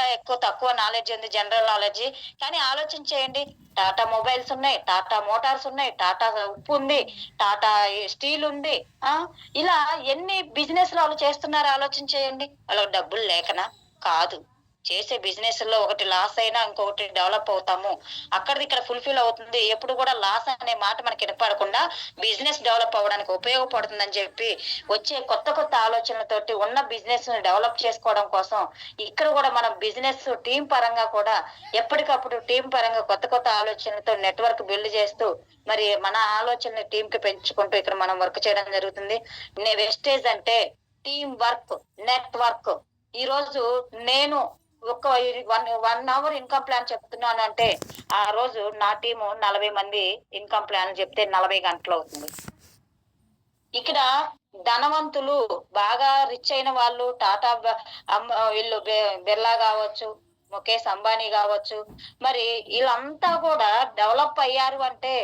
తక్కువ నాలెడ్జ్ ఉంది, జనరల్ నాలెడ్జ్. కానీ ఆలోచన చేయండి, టాటా మొబైల్స్ ఉన్నాయి, టాటా మోటార్స్ ఉన్నాయి, టాటా ఉప్పు ఉంది, టాటా స్టీల్ ఉంది. ఇలా ఎన్ని బిజినెస్ వాళ్ళు చేస్తున్నారు ఆలోచన చేయండి. వాళ్ళకి డబ్బులు లేకనా? కాదు. చేసే బిజినెస్ లో ఒకటి లాస్ అయినా ఇంకొకటి డెవలప్ అవుతాము, అక్కడిది ఇక్కడ ఫుల్ఫిల్ అవుతుంది. ఎప్పుడు కూడా లాస్ అనే మాట మనకి వినపడకుండా బిజినెస్ డెవలప్ అవ్వడానికి ఉపయోగపడుతుందని చెప్పి వచ్చే కొత్త కొత్త ఆలోచనలతోటి ఉన్న బిజినెస్ ని డెవలప్ చేసుకోవడం కోసం ఇక్కడ కూడా మనం బిజినెస్ టీం పరంగా కూడా ఎప్పటికప్పుడు టీం పరంగా కొత్త కొత్త ఆలోచనలతో నెట్వర్క్ బిల్డ్ చేస్తూ మరి మన ఆలోచనని టీం కి పెంచుకుంటూ ఇక్కడ మనం వర్క్ చేయడం జరుగుతుంది. వెస్టేజ్ అంటే టీం వర్క్, నెట్వర్క్. ఈ రోజు నేను ఒక 1 అవర్ ఇన్కమ్ ప్లాన్ చెప్తున్నాను అంటే ఆ రోజు నా టీము 40 మంది ఇన్కమ్ ప్లాన్ చెప్తే 40 గంటలు అవుతుంది. ఇక్కడ ధనవంతులు, బాగా రిచ్ అయిన వాళ్ళు, టాటా వీళ్ళు బిర్లా కావచ్చు, ముఖేష్ అంబానీ కావచ్చు, మరి వీళ్ళంతా కూడా డెవలప్ అయ్యారు అంటే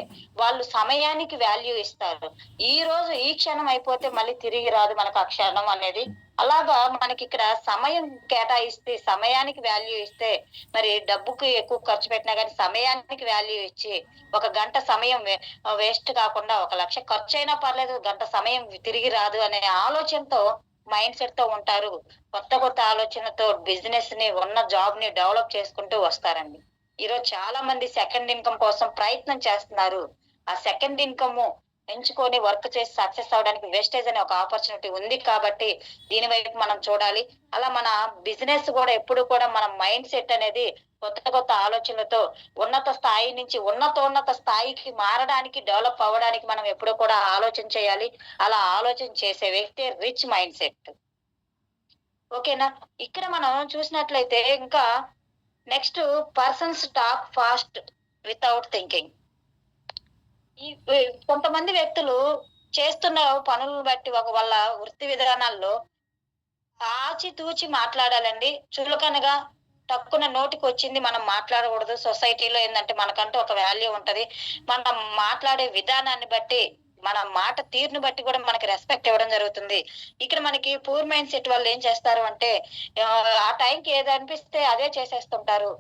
వాళ్ళు సమయానికి వాల్యూ ఇస్తారు. ఈ రోజు ఈ క్షణం అయిపోతే మళ్ళీ తిరిగి రాదు మనకు ఆ క్షణం అనేది. అలాగా మనకి ఇక్కడ సమయం కేటాయిస్తే, సమయానికి వాల్యూ ఇస్తే, మరి డబ్బుకి ఎక్కువ ఖర్చు పెట్టినా కానీ సమయానికి వాల్యూ ఇచ్చి 1 గంట సమయం వేస్ట్ కాకుండా 1,00,000 ఖర్చు అయినా పర్లేదు, గంట సమయం తిరిగి రాదు అనే ఆలోచనతో మైండ్ సెట్ తో ఉంటారు. కొత్త కొత్త ఆలోచనతో బిజినెస్ ని, ఉన్న జాబ్ ని డెవలప్ చేసుకుంటూ వస్తారండి. ఈరోజు చాలా మంది సెకండ్ ఇన్కమ్ కోసం ప్రయత్నం చేస్తున్నారు. ఆ సెకండ్ ఇన్కమ్ ఎంచుకొని వర్క్ చేసి సక్సెస్ అవడానికి వేస్టేజ్ అనే ఒక ఆపర్చునిటీ ఉంది కాబట్టి దీని వైపు మనం చూడాలి. అలా మన బిజినెస్ కూడా ఎప్పుడు కూడా మన మైండ్ సెట్ అనేది కొత్త కొత్త ఆలోచనలతో ఉన్నత స్థాయి నుంచి ఉన్నతోన్నత స్థాయికి మారడానికి, డెవలప్ అవ్వడానికి మనం ఎప్పుడు కూడా ఆలోచన చేయాలి. అలా ఆలోచన చేసే వ్యక్తి రిచ్ మైండ్ సెట్. ఓకేనా? ఇక్కడ మనం చూసినట్లయితే ఇంకా next, persons talk fast without thinking. కొంతమంది వ్యక్తులు చేస్తున్న పనులను బట్టి వాళ్ళ వృత్తి విధానాల్లో ఆచితూచి మాట్లాడాలండి. చులకనగా టక్కున నోటికి వచ్చింది మనం మాట్లాడకూడదు. సొసైటీలో ఏంటంటే మనకంటూ ఒక వాల్యూ ఉంటది. మనం మాట్లాడే విధానాన్ని బట్టి, మన మాట తీరుని బట్టి కూడా మనకి రెస్పెక్ట్ ఇవ్వడం జరుగుతుంది. ఇక్కడ మనకి పూర్ మైండ్ సెట్ వాళ్ళు ఏం చేస్తారు అంటే ఆ టైంకి ఏది అనిపిస్తే అదే చేసేస్తుంటారు.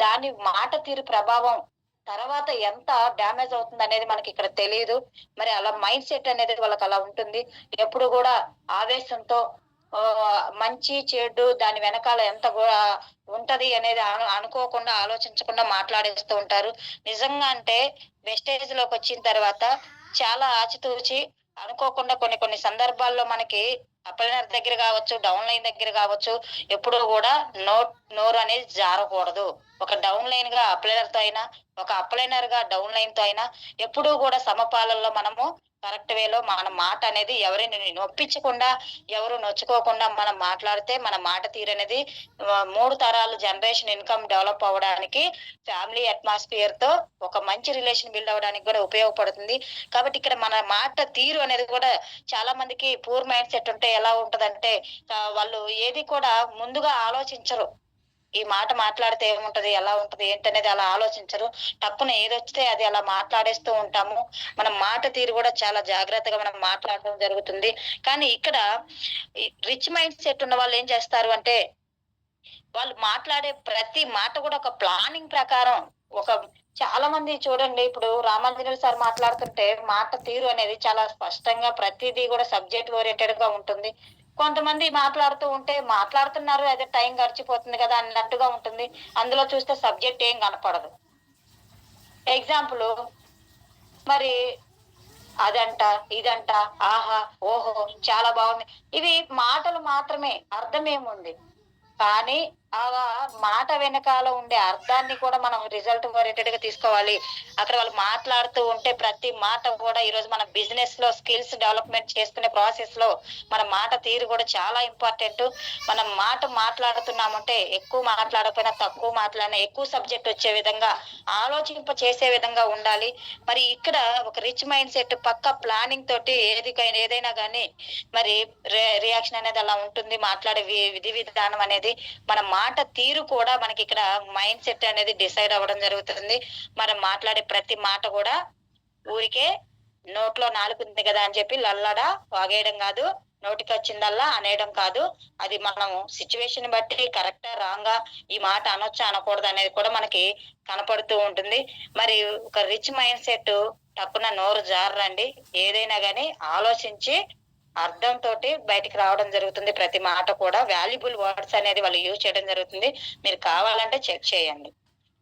దాని మాట తీరు ప్రభావం తర్వాత ఎంత డ్యామేజ్ అవుతుంది అనేది మనకి ఇక్కడ తెలియదు. మరి అలా మైండ్ సెట్ అనేది వాళ్ళకి అలా ఉంటుంది. ఎప్పుడు కూడా ఆవేశంతో మంచి చెడు దాని వెనకాల ఎంత కూడా ఉంటది అనేది అనుకోకుండా, ఆలోచించకుండా మాట్లాడేస్తూ ఉంటారు. నిజంగా అంటే వెస్టేజ్ లోకి వచ్చిన తర్వాత చాలా ఆచితూచి అనుకోకుండా కొన్ని కొన్ని సందర్భాల్లో మనకి అప్లైనర్ దగ్గర కావచ్చు, డౌన్ లైన్ దగ్గర కావచ్చు, ఎప్పుడు కూడా నోరు అనేది జారకూడదు. ఒక డౌన్ లైన్ గా అప్లైనర్ తో అయినా, ఒక అప్లైనర్ గా డౌన్ లైన్ తో అయినా ఎప్పుడూ కూడా సమపాలనలో మనము కరెక్ట్ వేలో మన మాట అనేది ఎవరిని నొప్పించకుండా, ఎవరు నొచ్చుకోకుండా మనం మాట్లాడితే మన మాట తీరు అనేది 3 తరాలు జనరేషన్ ఇన్కమ్ డెవలప్ అవ్వడానికి, ఫ్యామిలీ అట్మాస్ఫియర్ తో ఒక మంచి రిలేషన్ బిల్డ్ అవ్వడానికి కూడా ఉపయోగపడుతుంది. కాబట్టి ఇక్కడ మన మాట తీరు అనేది కూడా చాలా మందికి పూర్ మైండ్ సెట్ ఉంటే ఎలా ఉంటదంటే వాళ్ళు ఏది కూడా ముందుగా ఆలోచించరు. ఈ మాట మాట్లాడితే ఏముంటది, ఎలా ఉంటది, ఏంటనేది అలా ఆలోచించరు. టక్కున ఏదొచ్చితే అది అలా మాట్లాడేస్తూ ఉంటాము. మన మాట తీరు కూడా చాలా జాగ్రత్తగా మనం మాట్లాడడం జరుగుతుంది. కానీ ఇక్కడ రిచ్ మైండ్ సెట్ ఉన్న వాళ్ళు ఏం చేస్తారు అంటే వాళ్ళు మాట్లాడే ప్రతి మాట కూడా ఒక ప్లానింగ్ ప్రకారం, ఒక చాలా మంది చూడండి, ఇప్పుడు రామాంజనేయులు సార్ మాట్లాడుతుంటే మాట తీరు అనేది చాలా స్పష్టంగా ప్రతిదీ కూడా సబ్జెక్ట్ ఓరియంటెడ్ గా ఉంటుంది. కొంతమంది మాట్లాడుతూ ఉంటే మాట్లాడుతున్నారు, అదే టైం గడిచిపోతుంది కదా అన్నట్టుగా ఉంటుంది. అందులో చూస్తే సబ్జెక్ట్ ఏం కనపడదు. ఎగ్జాంపుల్ మరి అదంట, ఇదంట, ఆహా, ఓహో, చాలా బాగుంది. ఇవి మాటలు మాత్రమే, అర్థం ఏముంది? కానీ ఆ మాట వెనకాల ఉండే అర్థాన్ని కూడా మనం రిజల్ట్ ఓరియెంటెడ్ గా తీసుకోవాలి. అక్కడ వాళ్ళు మాట్లాడుతూ ఉంటే ప్రతి మాట కూడా ఈరోజు మన బిజినెస్ లో స్కిల్స్ డెవలప్మెంట్ చేసుకునే ప్రాసెస్ లో మన మాట తీరు కూడా చాలా ఇంపార్టెంట్. మనం మాట మాట్లాడుతున్నామంటే ఎక్కువ మాట్లాడకపోయినా తక్కువ మాట్లాడినా ఎక్కువ సబ్జెక్ట్ వచ్చే విధంగా ఆలోచింప చేసే విధంగా ఉండాలి. మరి ఇక్కడ ఒక రిచ్ మైండ్ సెట్ పక్క ప్లానింగ్ తోటి ఏదైనా కానీ మరి రియాక్షన్ అనేది అలా ఉంటుంది. మాట్లాడే విధి విధానం అనేది, మన మాట తీరు కూడా మనకి ఇక్కడ మైండ్ సెట్ అనేది డిసైడ్ అవ్వడం జరుగుతుంది. మనం మాట్లాడే ప్రతి మాట కూడా ఊరికే నోట్లో నాలుగుంది కదా అని చెప్పి లల్లడా వాగేయడం కాదు, నోటికి వచ్చిందల్లా అనేయడం కాదు. అది మనం సిచ్యువేషన్ బట్టి కరెక్టా రాంగా, ఈ మాట అనొచ్చా అనకూడదు అనేది కూడా మనకి కనపడుతూ ఉంటుంది. మరి ఒక రిచ్ మైండ్ సెట్ తప్పున నోరు జారండి, ఏదైనా గాని ఆలోచించి అర్థంతో బయటికి రావడం జరుగుతుంది. ప్రతి మాట కూడా వాల్యుబుల్ వర్డ్స్ అనేది వాళ్ళు యూజ్ చేయడం జరుగుతుంది. మీరు కావాలంటే చెక్ చేయండి.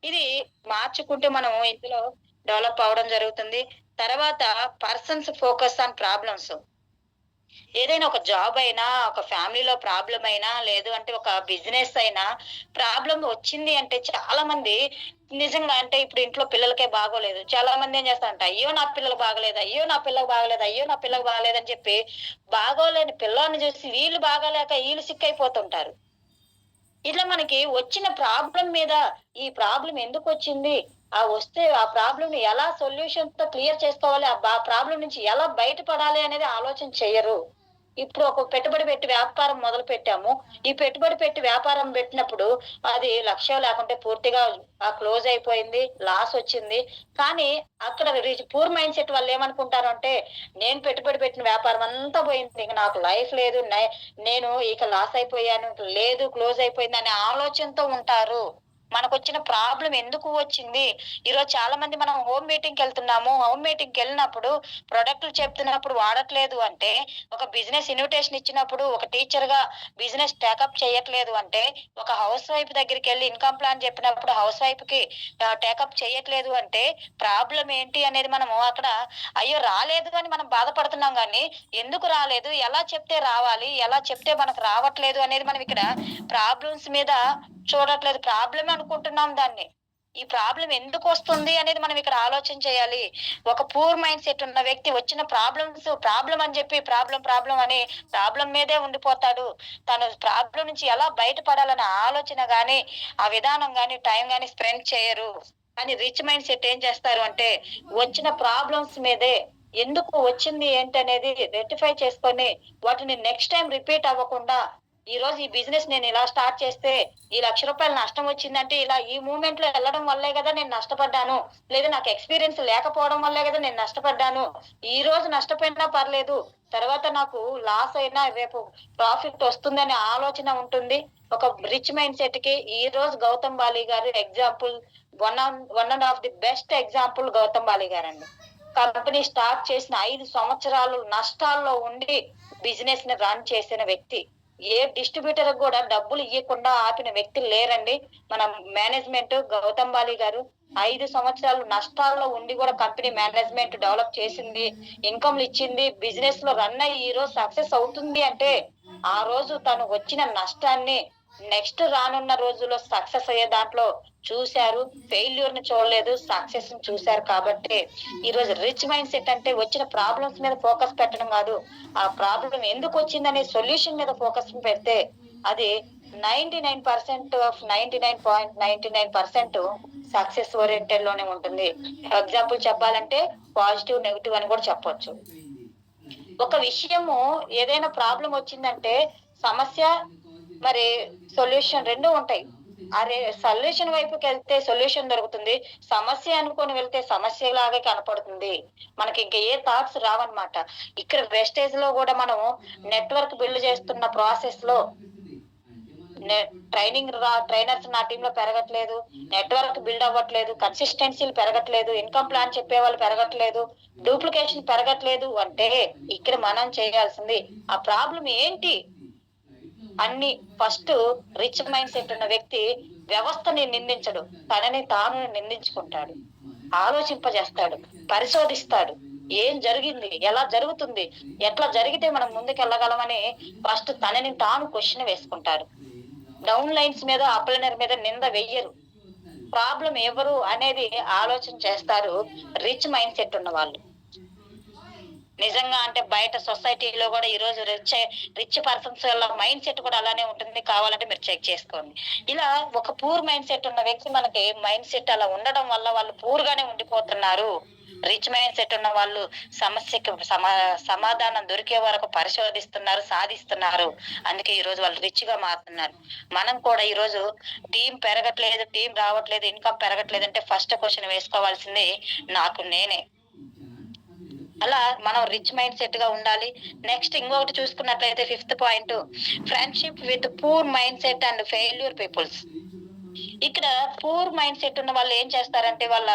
ఇది మార్చుకుంటే మనం ఇందులో డెవలప్ అవడం జరుగుతుంది. తర్వాత పర్సన్స్ ఫోకస్ ఆన్ ప్రాబ్లమ్స్. ఏదైనా ఒక జాబ్ అయినా, ఒక ఫ్యామిలీలో ప్రాబ్లం అయినా, లేదు అంటే ఒక బిజినెస్ అయినా ప్రాబ్లం వచ్చింది అంటే చాలా మంది నిజంగా అంటే ఇప్పుడు ఇంట్లో పిల్లలకే బాగోలేదు. చాలా మంది ఏం చేస్తారంటే అయ్యో నా పిల్లలకు బాగలేదు, అయ్యో నా పిల్లలకు బాగలేదు, అయ్యో నా పిల్లలకు బాగలేదు అని చెప్పి బాగోలేని పిల్లోని చూసి వీళ్ళు బాగాలేక వీళ్ళు సిక్ అయిపోతుంటారు. ఇట్లా మనకి వచ్చిన ప్రాబ్లం మీద ఈ ప్రాబ్లం ఎందుకు వచ్చింది, ఆ వస్తే ఆ ప్రాబ్లం ని ఎలా సొల్యూషన్ తో క్లియర్ చేసుకోవాలి, ఆ ప్రాబ్లం నుంచి ఎలా బయటపడాలి అనేది ఆలోచన చెయ్యరు. ఇప్పుడు ఒక పెట్టుబడి పెట్టి వ్యాపారం మొదలు పెట్టాము. ఈ పెట్టుబడి పెట్టి వ్యాపారం పెట్టినప్పుడు అది లక్ష్యం లేకుంటే పూర్తిగా క్లోజ్ అయిపోయింది, లాస్ వచ్చింది. కానీ అక్కడ పూర్ మైండ్ సెట్ వాళ్ళు ఏమనుకుంటారు అంటే, నేను పెట్టుబడి పెట్టిన వ్యాపారం అంతా పోయింది, ఇక నాకు లైఫ్ లేదు, నేను ఇక లాస్ అయిపోయాను, లేదు క్లోజ్ అయిపోయింది అనే ఆలోచనతో ఉంటారు. మనకొచ్చిన ప్రాబ్లం ఎందుకు వచ్చింది? ఈరోజు చాలా మంది మనం హోమ్ మీటింగ్ కి వెళ్తున్నాము. హోమ్ మీటింగ్ కి వెళ్ళినప్పుడు ప్రొడక్ట్లు చెప్తున్నప్పుడు వాడట్లేదు అంటే, ఒక బిజినెస్ ఇన్విటేషన్ ఇచ్చినప్పుడు ఒక టీచర్ గా బిజినెస్ టేకప్ చేయట్లేదు అంటే, ఒక హౌస్ వైఫ్ దగ్గరికి వెళ్ళి ఇన్కమ్ ప్లాన్ చెప్పినప్పుడు హౌస్ వైఫ్ కి టేకప్ చేయట్లేదు అంటే ప్రాబ్లం ఏంటి అనేది మనము అక్కడ అయ్యో రాలేదు అని మనం బాధపడుతున్నాం. కానీ ఎందుకు రాలేదు, ఎలా చెప్తే రావాలి, ఎలా చెప్తే మనకు రావట్లేదు అనేది మనం ఇక్కడ ప్రాబ్లమ్స్ మీద చూడట్లేదు, ప్రాబ్లమే అనుకుంటున్నాం దాన్ని. ఈ ప్రాబ్లం ఎందుకు వస్తుంది అనేది మనం ఇక్కడ ఆలోచన చేయాలి. ఒక పూర్ మైండ్ సెట్ ఉన్న వ్యక్తి వచ్చిన ప్రాబ్లం అని చెప్పి ప్రాబ్లం అని ప్రాబ్లం మీదే ఉండిపోతాడు. తను ప్రాబ్లం నుంచి ఎలా బయటపడాలన్న ఆలోచన గాని, ఆ విధానం గాని, టైం గాని స్పెండ్ చేయరు. కానీ రిచ్ మైండ్ సెట్ ఏం చేస్తారు అంటే, వచ్చిన ప్రాబ్లమ్స్ మీదే ఎందుకు వచ్చింది ఏంటి అనేది రెక్టిఫై చేసుకొని వాటిని నెక్స్ట్ టైం రిపీట్ అవ్వకుండా, ఈ రోజు ఈ బిజినెస్ నేను ఇలా స్టార్ట్ చేస్తే ఈ ₹1,00,000 నష్టం వచ్చిందంటే ఇలా ఈ మూవ్‌మెంట్ లో వెళ్ళడం వల్లే కదా నేను నష్టపడ్డాను. లేదా నాకు ఎక్స్‌పీరియన్స్ లేకపోవడం వల్లే కదా నేను నష్టపడ్డాను. ఈ రోజు నష్టపోయినా పర్లేదు, తర్వాత నాకు లాస్ అయినా రేపు ప్రాఫిట్ వస్తుందనే ఆలోచన ఉంటుంది. ఒక రిచ్ మైండ్ సెట్ కి ఈ రోజు గౌతమ్ బాలి గారు example. One and of the best example Gautam Bali గారండి. కంపెనీ స్టార్ట్ చేసిన 5 సంవత్సరాలు నష్టాల్లో ఉండి బిజినెస్ ని రన్ చేసిన వ్యక్తి. ఏ డిస్ట్రిబ్యూటర్ కూడా డబ్బులు ఇవ్వకుండా ఆపిన వ్యక్తి లేరండి. మన మేనేజ్మెంట్ గౌతమ్ బాలి గారు 5 సంవత్సరాలు నష్టాల్లో ఉండి కూడా కంపెనీ మేనేజ్మెంట్ డెవలప్ చేసింది, ఇన్కమ్లు ఇచ్చింది, బిజినెస్ లో రన్ అయ్యి ఈ రోజు సక్సెస్ అవుతుంది అంటే ఆ రోజు తను వచ్చిన నష్టాన్ని నెక్స్ట్ రానున్న రోజుల్లో సక్సెస్ అయ్యే దాంట్లో చూశారు. ఫెయిల్యూర్ ని చూడలేదు, సక్సెస్ ని చూశారు. కాబట్టి ఈ రోజు రిచ్ మైండ్ సెట్ అంటే వచ్చిన ప్రాబ్లమ్స్ మీద ఫోకస్ పెట్టడం కాదు, ఆ ప్రాబ్లం ఎందుకు వచ్చిందనే సొల్యూషన్ మీద ఫోకస్ పెడితే అది 99% ఆఫ్ 99.99% సక్సెస్ ఓరియంటెడ్ లోనే ఉంటుంది. ఎగ్జాంపుల్ చెప్పాలంటే పాజిటివ్ నెగిటివ్ అని కూడా చెప్పొచ్చు. ఒక విషయము ఏదైనా ప్రాబ్లం వచ్చిందంటే సమస్య మరి సొల్యూషన్ రెండు ఉంటాయి. అరే సొల్యూషన్ వైపుకి వెళ్తే సొల్యూషన్ దొరుకుతుంది, సమస్య అనుకొని వెళ్తే సమస్య లాగే కనపడుతుంది. మనకి ఇంకా ఏ థాట్స్ రావన్నమాట. ఇక్కడ వెస్టేజ్ లో కూడా మనం నెట్వర్క్ బిల్డ్ చేస్తున్న ప్రాసెస్ లో ట్రైనర్స్ నా టీమ్ లో పెరగట్లేదు, నెట్వర్క్ బిల్డ్ అవ్వట్లేదు, కన్సిస్టెన్సీలు పెరగట్లేదు, ఇన్కమ్ ప్లాన్ చెప్పే వాళ్ళు పెరగట్లేదు, డూప్లికేషన్ పెరగట్లేదు అంటే ఇక్కడ మనం చేయాల్సింది ఆ ప్రాబ్లం ఏంటి, అన్ని ఫస్ట్ రిచ్ మైండ్ సెట్ ఉన్న వ్యక్తి వ్యవస్థని నిందించడు, తనని తాను నిందించుకుంటాడు, ఆలోచింపజేస్తాడు, పరిశోధిస్తాడు. ఏం జరిగింది, ఎలా జరుగుతుంది, ఎట్లా జరిగితే మనం ముందుకెళ్ళగలమని ఫస్ట్ తనని తాను క్వశ్చన్ వేసుకుంటారు. డౌన్ లైన్స్ మీద అప్లైనర్ మీద నింద వెయ్యరు. ప్రాబ్లం ఎవరు అనేది ఆలోచన చేస్తారు రిచ్ మైండ్ సెట్ ఉన్న వాళ్ళు. నిజంగా అంటే బయట సొసైటీలో కూడా ఈ రోజు రిచ్ పర్సన్స్ మైండ్ సెట్ కూడా అలానే ఉంటుంది, కావాలంటే మీరు చెక్ చేసుకోండి. ఇలా ఒక పూర్ మైండ్ సెట్ ఉన్న వ్యక్తి మనకి మైండ్ సెట్ అలా ఉండడం వల్ల వాళ్ళు పూర్ గానే ఉండిపోతున్నారు. రిచ్ మైండ్ సెట్ ఉన్న వాళ్ళు సమస్యకి సమాధానం దొరికే వరకు పరిశోధిస్తున్నారు, సాధిస్తున్నారు. అందుకే ఈ రోజు వాళ్ళు రిచ్ గా మారుతున్నారు. మనం కూడా ఈ రోజు టీం పెరగట్లేదు, టీం రావట్లేదు, ఇన్కమ్ పెరగట్లేదు అంటే ఫస్ట్ క్వశ్చన్ వేసుకోవాల్సింది నాకు నేనే. అలా మనం రిచ్ మైండ్ సెట్ గా ఉండాలి. నెక్స్ట్ ఇంకొకటి చూసుకున్నట్లయితే 5th point, friendship with poor mindset and failure peoples. ఇక్కడ పూర్ మైండ్ సెట్ ఉన్న వాళ్ళు ఏం చేస్తారంటే వాళ్ళ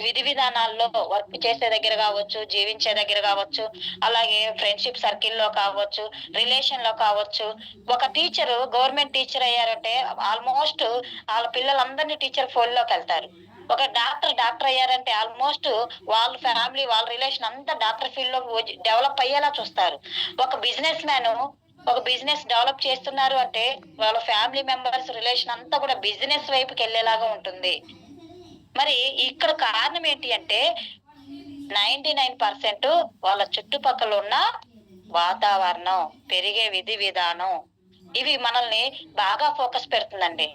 విధి విధానాల్లో వర్క్ చేసే దగ్గర కావచ్చు, జీవించే దగ్గర కావచ్చు, అలాగే ఫ్రెండ్షిప్ సర్కిల్లో కావచ్చు, రిలేషన్ లో కావచ్చు. ఒక టీచర్ గవర్నమెంట్ టీచర్ అయ్యారంటే ఆల్మోస్ట్ వాళ్ళ పిల్లలందరినీ టీచర్ ఫోన్ లోకి వెళ్తారు. ఒక డాక్టర్ అయ్యారంటే ఆల్మోస్ట్ వాళ్ళ ఫ్యామిలీ వాళ్ళ రిలేషన్ అంతా డాక్టర్ ఫీల్డ్ లో డెవలప్ అయ్యేలా చూస్తారు. ఒక బిజినెస్ డెవలప్ చేస్తున్నారు అంటే వాళ్ళ ఫ్యామిలీ మెంబర్స్ రిలేషన్ అంతా కూడా బిజినెస్ వైపుకి వెళ్ళేలాగా ఉంటుంది. మరి ఇక్కడ కారణం ఏంటి అంటే 99% వాళ్ళ చుట్టుపక్కల ఉన్న వాతావరణం, పెరిగే విధి విధానం, ఇవి మనల్ని బాగా ఫోకస్ పెడుతుందండి.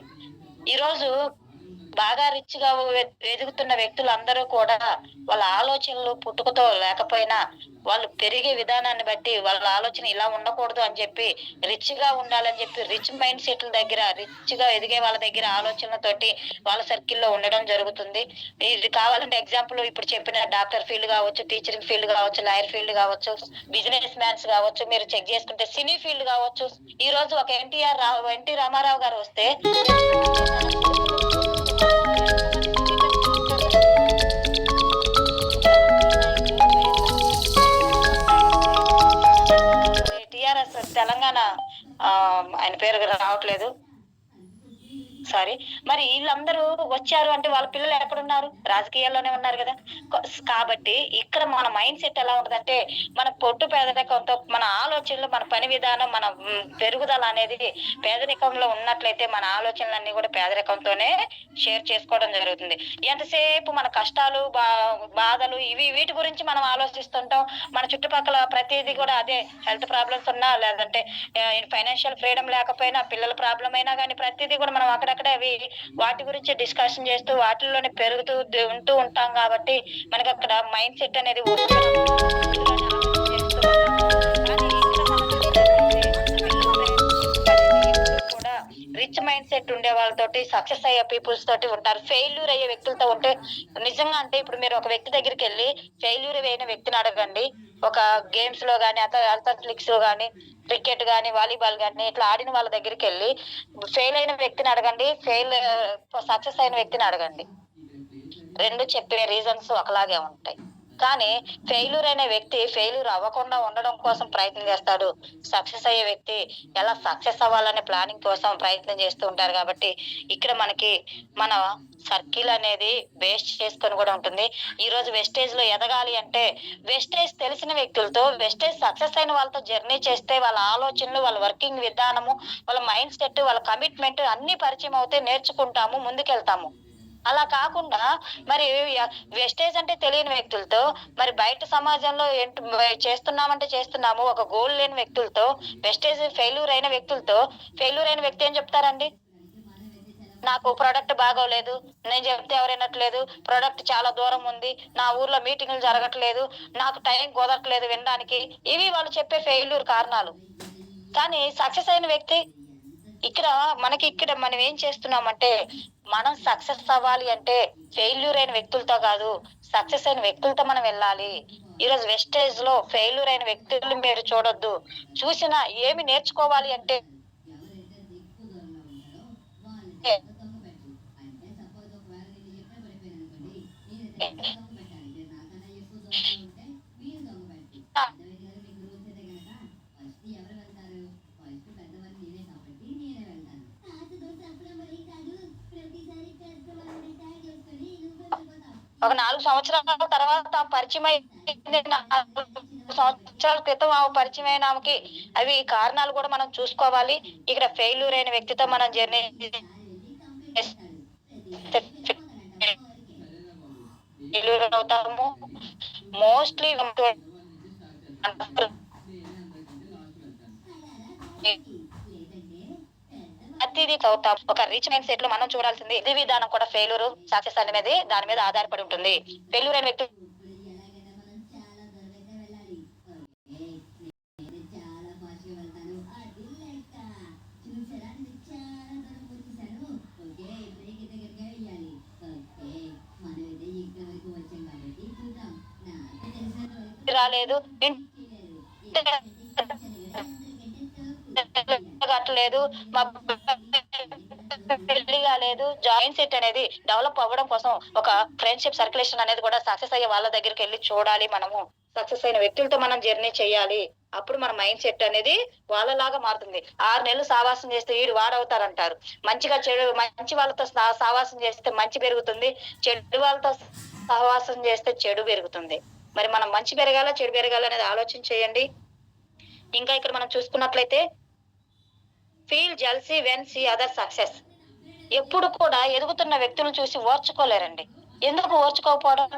ఈరోజు బాగా రిచ్ గా ఎదుగుతున్న వ్యక్తులందరూ కూడా వాళ్ళ ఆలోచనలు పుట్టుకతో లేకపోయినా వాళ్ళు పెరిగే విధానాన్ని బట్టి వాళ్ళ ఆలోచన ఇలా ఉండకూడదు అని చెప్పి రిచ్ గా ఉండాలని చెప్పి రిచ్ మైండ్ సెట్ల దగ్గర, రిచ్ గా ఎదిగే వాళ్ళ దగ్గర ఆలోచనలతోటి వాళ్ళ సర్కిల్లో ఉండడం జరుగుతుంది. ఇది కావాలంటే ఎగ్జాంపుల్ ఇప్పుడు చెప్పిన డాక్టర్ ఫీల్డ్ కావచ్చు, టీచరింగ్ ఫీల్డ్ కావచ్చు, లాయర్ ఫీల్డ్ కావచ్చు, బిజినెస్ మ్యాన్స్ కావచ్చు, మీరు చెక్ చేసుకుంటే సినీ ఫీల్డ్ కావచ్చు. ఈ రోజు ఒక ఎన్టీ రామారావు గారు వస్తే టిఆర్ఎస్ తెలంగాణ ఆయన పేరు రావట్లేదు, సారీ. మరి వీళ్ళందరూ వచ్చారు అంటే వాళ్ళ పిల్లలు ఎక్కడున్నారు? రాజకీయాల్లోనే ఉన్నారు కదా. కాబట్టి ఇక్కడ మన మైండ్ సెట్ ఎలా ఉంటదంటే మన పొట్టు పేదరికంతో మన ఆలోచనలు, మన పని విధానం, మన పెరుగుదల అనేది పేదరికంలో ఉన్నట్లయితే మన ఆలోచనలన్నీ కూడా పేదరికంతోనే షేర్ చేసుకోవడం జరుగుతుంది. ఎంతసేపు మన కష్టాలు, బాధలు, వీటి గురించి మనం ఆలోచిస్తుంటాం. మన చుట్టుపక్కల ప్రతిదీ కూడా అదే, హెల్త్ ప్రాబ్లమ్స్ ఉన్నా, లేదంటే ఫైనాన్షియల్ ఫ్రీడమ్ లేకపోయినా, పిల్లల ప్రాబ్లం అయినా కానీ ప్రతిదీ కూడా మనం అక్కడక్కడ అవి వాటి గురించి డిస్కషన్ చేస్తూ వాటిల్లోనే పెరుగుతూ ఉంటూ ఉంటాం. కాబట్టి మనకి అక్కడ మైండ్ సెట్ అనేది కూడా రిచ్ మైండ్ సెట్ ఉండే వాళ్ళతోటి, సక్సెస్ అయ్యే పీపుల్స్ తోటి ఉంటారు. ఫెయిల్యూర్ అయ్యే వ్యక్తులతో ఉంటే నిజంగా అంటే ఇప్పుడు మీరు ఒక వ్యక్తి దగ్గరికి వెళ్ళి ఫెయిల్యూర్ అయిన వ్యక్తిని అడగండి. ఒక గేమ్స్ లో గానీ, అథ్లెటిక్స్ లో గానీ, క్రికెట్ గానీ, వాలీబాల్ గానీ ఇట్లా ఆడిన వాళ్ళ దగ్గరికి వెళ్ళి ఫెయిల్ అయిన వ్యక్తిని అడగండి, సక్సెస్ అయిన వ్యక్తిని అడగండి. రెండు చెప్పే రీజన్స్ ఒకలాగే ఉంటాయి. కానీ ఫెయిల్యూర్ అయిన వ్యక్తి ఫెయిల్యూర్ అవ్వకుండా ఉండడం కోసం ప్రయత్నం చేస్తాడు. సక్సెస్ అయ్యే వ్యక్తి ఎలా సక్సెస్ అవ్వాలనే ప్లానింగ్ కోసం ప్రయత్నం చేస్తూ ఉంటారు. కాబట్టి ఇక్కడ మనకి మన సర్కిల్ అనేది బేస్ చేసుకొని కూడా ఉంటుంది. ఈ రోజు వెస్టేజ్ లో ఎదగాలి అంటే వెస్టేజ్ తెలిసిన వ్యక్తులతో, వెస్టేజ్ సక్సెస్ అయిన వాళ్ళతో జర్నీ చేస్తే వాళ్ళ ఆలోచనలు, వాళ్ళ వర్కింగ్ విధానము, వాళ్ళ మైండ్ సెట్, వాళ్ళ కమిట్మెంట్ అన్ని పరిచయం అవుతే నేర్చుకుంటాము, ముందుకెళ్తాము. అలా కాకుండా మరి వెస్టేజ్ అంటే తెలియని వ్యక్తులతో, మరి బయట సమాజంలో చేస్తున్నామంటే చేస్తున్నాము, ఒక గోల్ లేని వ్యక్తులతో, వెస్టేజ్ ఫెయిల్యూర్ అయిన వ్యక్తి ఏం చెప్తారండి? నాకు ప్రోడక్ట్ బాగోలేదు, నేను చెప్తే ఎవరైనట్లేదు, ప్రోడక్ట్ చాలా దూరం ఉంది, నా ఊర్లో మీటింగ్లు జరగట్లేదు, నాకు టైం కుదరట్లేదు వినడానికి, ఇవి వాళ్ళు చెప్పే ఫెయిల్యూర్ కారణాలు. కానీ సక్సెస్ అయిన వ్యక్తి ఇక్కడ మనం ఏం చేస్తున్నామంటే మనం సక్సెస్ అవ్వాలి అంటే ఫెయిల్యూర్ అయిన వ్యక్తులతో కాదు, సక్సెస్ అయిన వ్యక్తులతో మనం వెళ్ళాలి. ఈరోజు వెస్టేజ్ లో ఫెయిల్యూర్ అయిన వ్యక్తులు మీరు చూడొద్దు. చూసినా ఏమి నేర్చుకోవాలి అంటే ఒక 4 సంవత్సరాల తర్వాత పరిచయం అయింది. 4 సంవత్సరాల క్రితం ఆమె పరిచయం అయిన ఆమెకి అవి కారణాలు కూడా మనం చూసుకోవాలి. ఇక్కడ ఫెయిల్యూర్ అయిన వ్యక్తితో మనం జర్నీ చేస్తే ఫెయిల్యూర్ అవుతాము. మోస్ట్‌లీ ప్రతిదీ చదువుతాం. ఒక రిచ్ మైండ్ సెట్ లో మనం చూడాల్సింది ఇది విధానం కూడా ఫెయిల్యూర్ సక్సెస్ అనేది దాని మీద ఆధారపడి ఉంటుంది. ఫెయిల్యూర్ అనే వ్యక్తి రాలేదు, కట్టలేదు, మా పెళ్లి కాలేదు. జాయిన్ సెట్ అనేది డెవలప్ అవ్వడం కోసం ఒక ఫ్రెండ్షిప్ సర్క్యులేషన్ అనేది కూడా సక్సెస్ అయ్యే వాళ్ళ దగ్గరికి వెళ్ళి చూడాలి. మనము సక్సెస్ అయిన వ్యక్తులతో మనం జర్నీ చేయాలి. అప్పుడు మన మైండ్ సెట్ అనేది వాళ్ళలాగా మారుతుంది. 6 నెలలు సావాసం చేస్తే వీడు వాడవుతారంటారు. మంచి వాళ్ళతో సావాసం చేస్తే మంచి పెరుగుతుంది, చెడు వాళ్ళతో సహవాసం చేస్తే చెడు పెరుగుతుంది. మరి మనం మంచి పెరగాల చెడు పెరగాల అనేది ఆలోచన చేయండి. ఇంకా ఇక్కడ మనం చూసుకున్నట్లయితే feel jealousy when see other success. ఎప్పుడు కూడా ఎదుగుతున్న వ్యక్తులను చూసి ఓర్చుకోలేరండి. ఎందుకు ఓర్చుకోకపోవడం?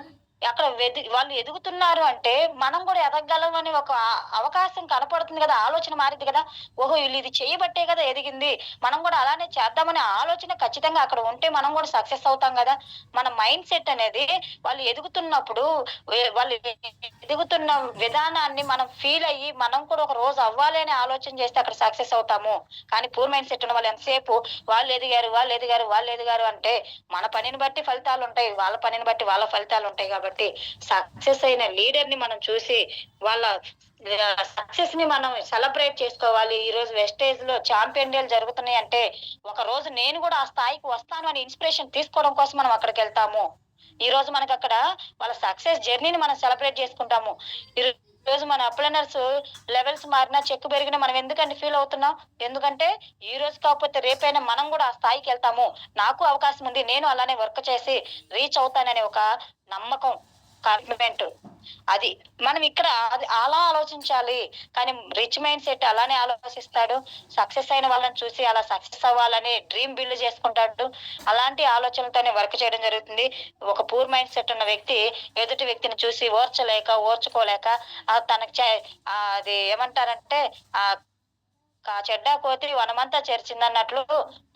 అక్కడ వాళ్ళు ఎదుగుతున్నారు అంటే మనం కూడా ఎదగగలం అని ఒక అవకాశం కనపడుతుంది కదా, ఆలోచన మారింది కదా. ఓహో, వీళ్ళు ఇది చేయబట్టే కదా ఎదిగింది, మనం కూడా అలానే చేద్దామనే ఆలోచన ఖచ్చితంగా అక్కడ ఉంటే మనం కూడా సక్సెస్ అవుతాం కదా. మన మైండ్ సెట్ అనేది వాళ్ళు ఎదుగుతున్నప్పుడు వాళ్ళు ఎదుగుతున్న విధానాన్ని మనం ఫీల్ అయ్యి మనం కూడా ఒక రోజు అవ్వాలి అని ఆలోచన చేస్తే అక్కడ సక్సెస్ అవుతాము. కానీ పూర్ మైండ్ సెట్ ఉన్న వాళ్ళు ఎంతసేపు వాళ్ళు ఎదిగారు అంటే మన పనిని బట్టి ఫలితాలు ఉంటాయి, వాళ్ళ పనిని బట్టి వాళ్ళ ఫలితాలు ఉంటాయి. కాబట్టి సక్సెస్ అయిన లీడర్ ని మనం చూసి వాళ్ళ సక్సెస్ ని మనం సెలబ్రేట్ చేసుకోవాలి. ఈ రోజు వెస్టేజ్ లో ఛాంపియన్ డేలు జరుగుతున్నాయి అంటే ఒక రోజు నేను కూడా ఆ స్థాయికి వస్తాను అని ఇన్స్పిరేషన్ తీసుకోవడం కోసం మనం అక్కడికి వెళ్తాము. ఈ రోజు మనకి అక్కడ వాళ్ళ సక్సెస్ జర్నీని మనం సెలబ్రేట్ చేసుకుంటాము. ఈ రోజు మన అప్లైనర్స్ లెవెల్స్ మారినా చెక్ పెరిగినా మనం ఎందుకంటే ఫీల్ అవుతున్నాం? ఎందుకంటే ఈ రోజు కాకపోతే రేపైనా మనం కూడా ఆ స్థాయికి వెళ్తాము, నాకు అవకాశం ఉంది, నేను అలానే వర్క్ చేసి రీచ్ అవుతాననే ఒక నమ్మకం, కమిట్మెంట్. అది మనం ఇక్కడ అది అలా ఆలోచించాలి. కానీ రిచ్ మైండ్ సెట్ అలానే ఆలోచిస్తాడు. సక్సెస్ అయిన వాళ్ళని చూసి అలా సక్సెస్ అవ్వాలని డ్రీమ్ బిల్డ్ చేసుకుంటాడు. అలాంటి ఆలోచనలతోనే వర్క్ చేయడం జరుగుతుంది. ఒక పూర్ మైండ్ సెట్ ఉన్న వ్యక్తి ఎదుటి వ్యక్తిని చూసి ఓర్చుకోలేక తనకి అది ఏమంటారంటే ఆ చెడ్డ కోతి వనమంతా చేర్చిందన్నట్లు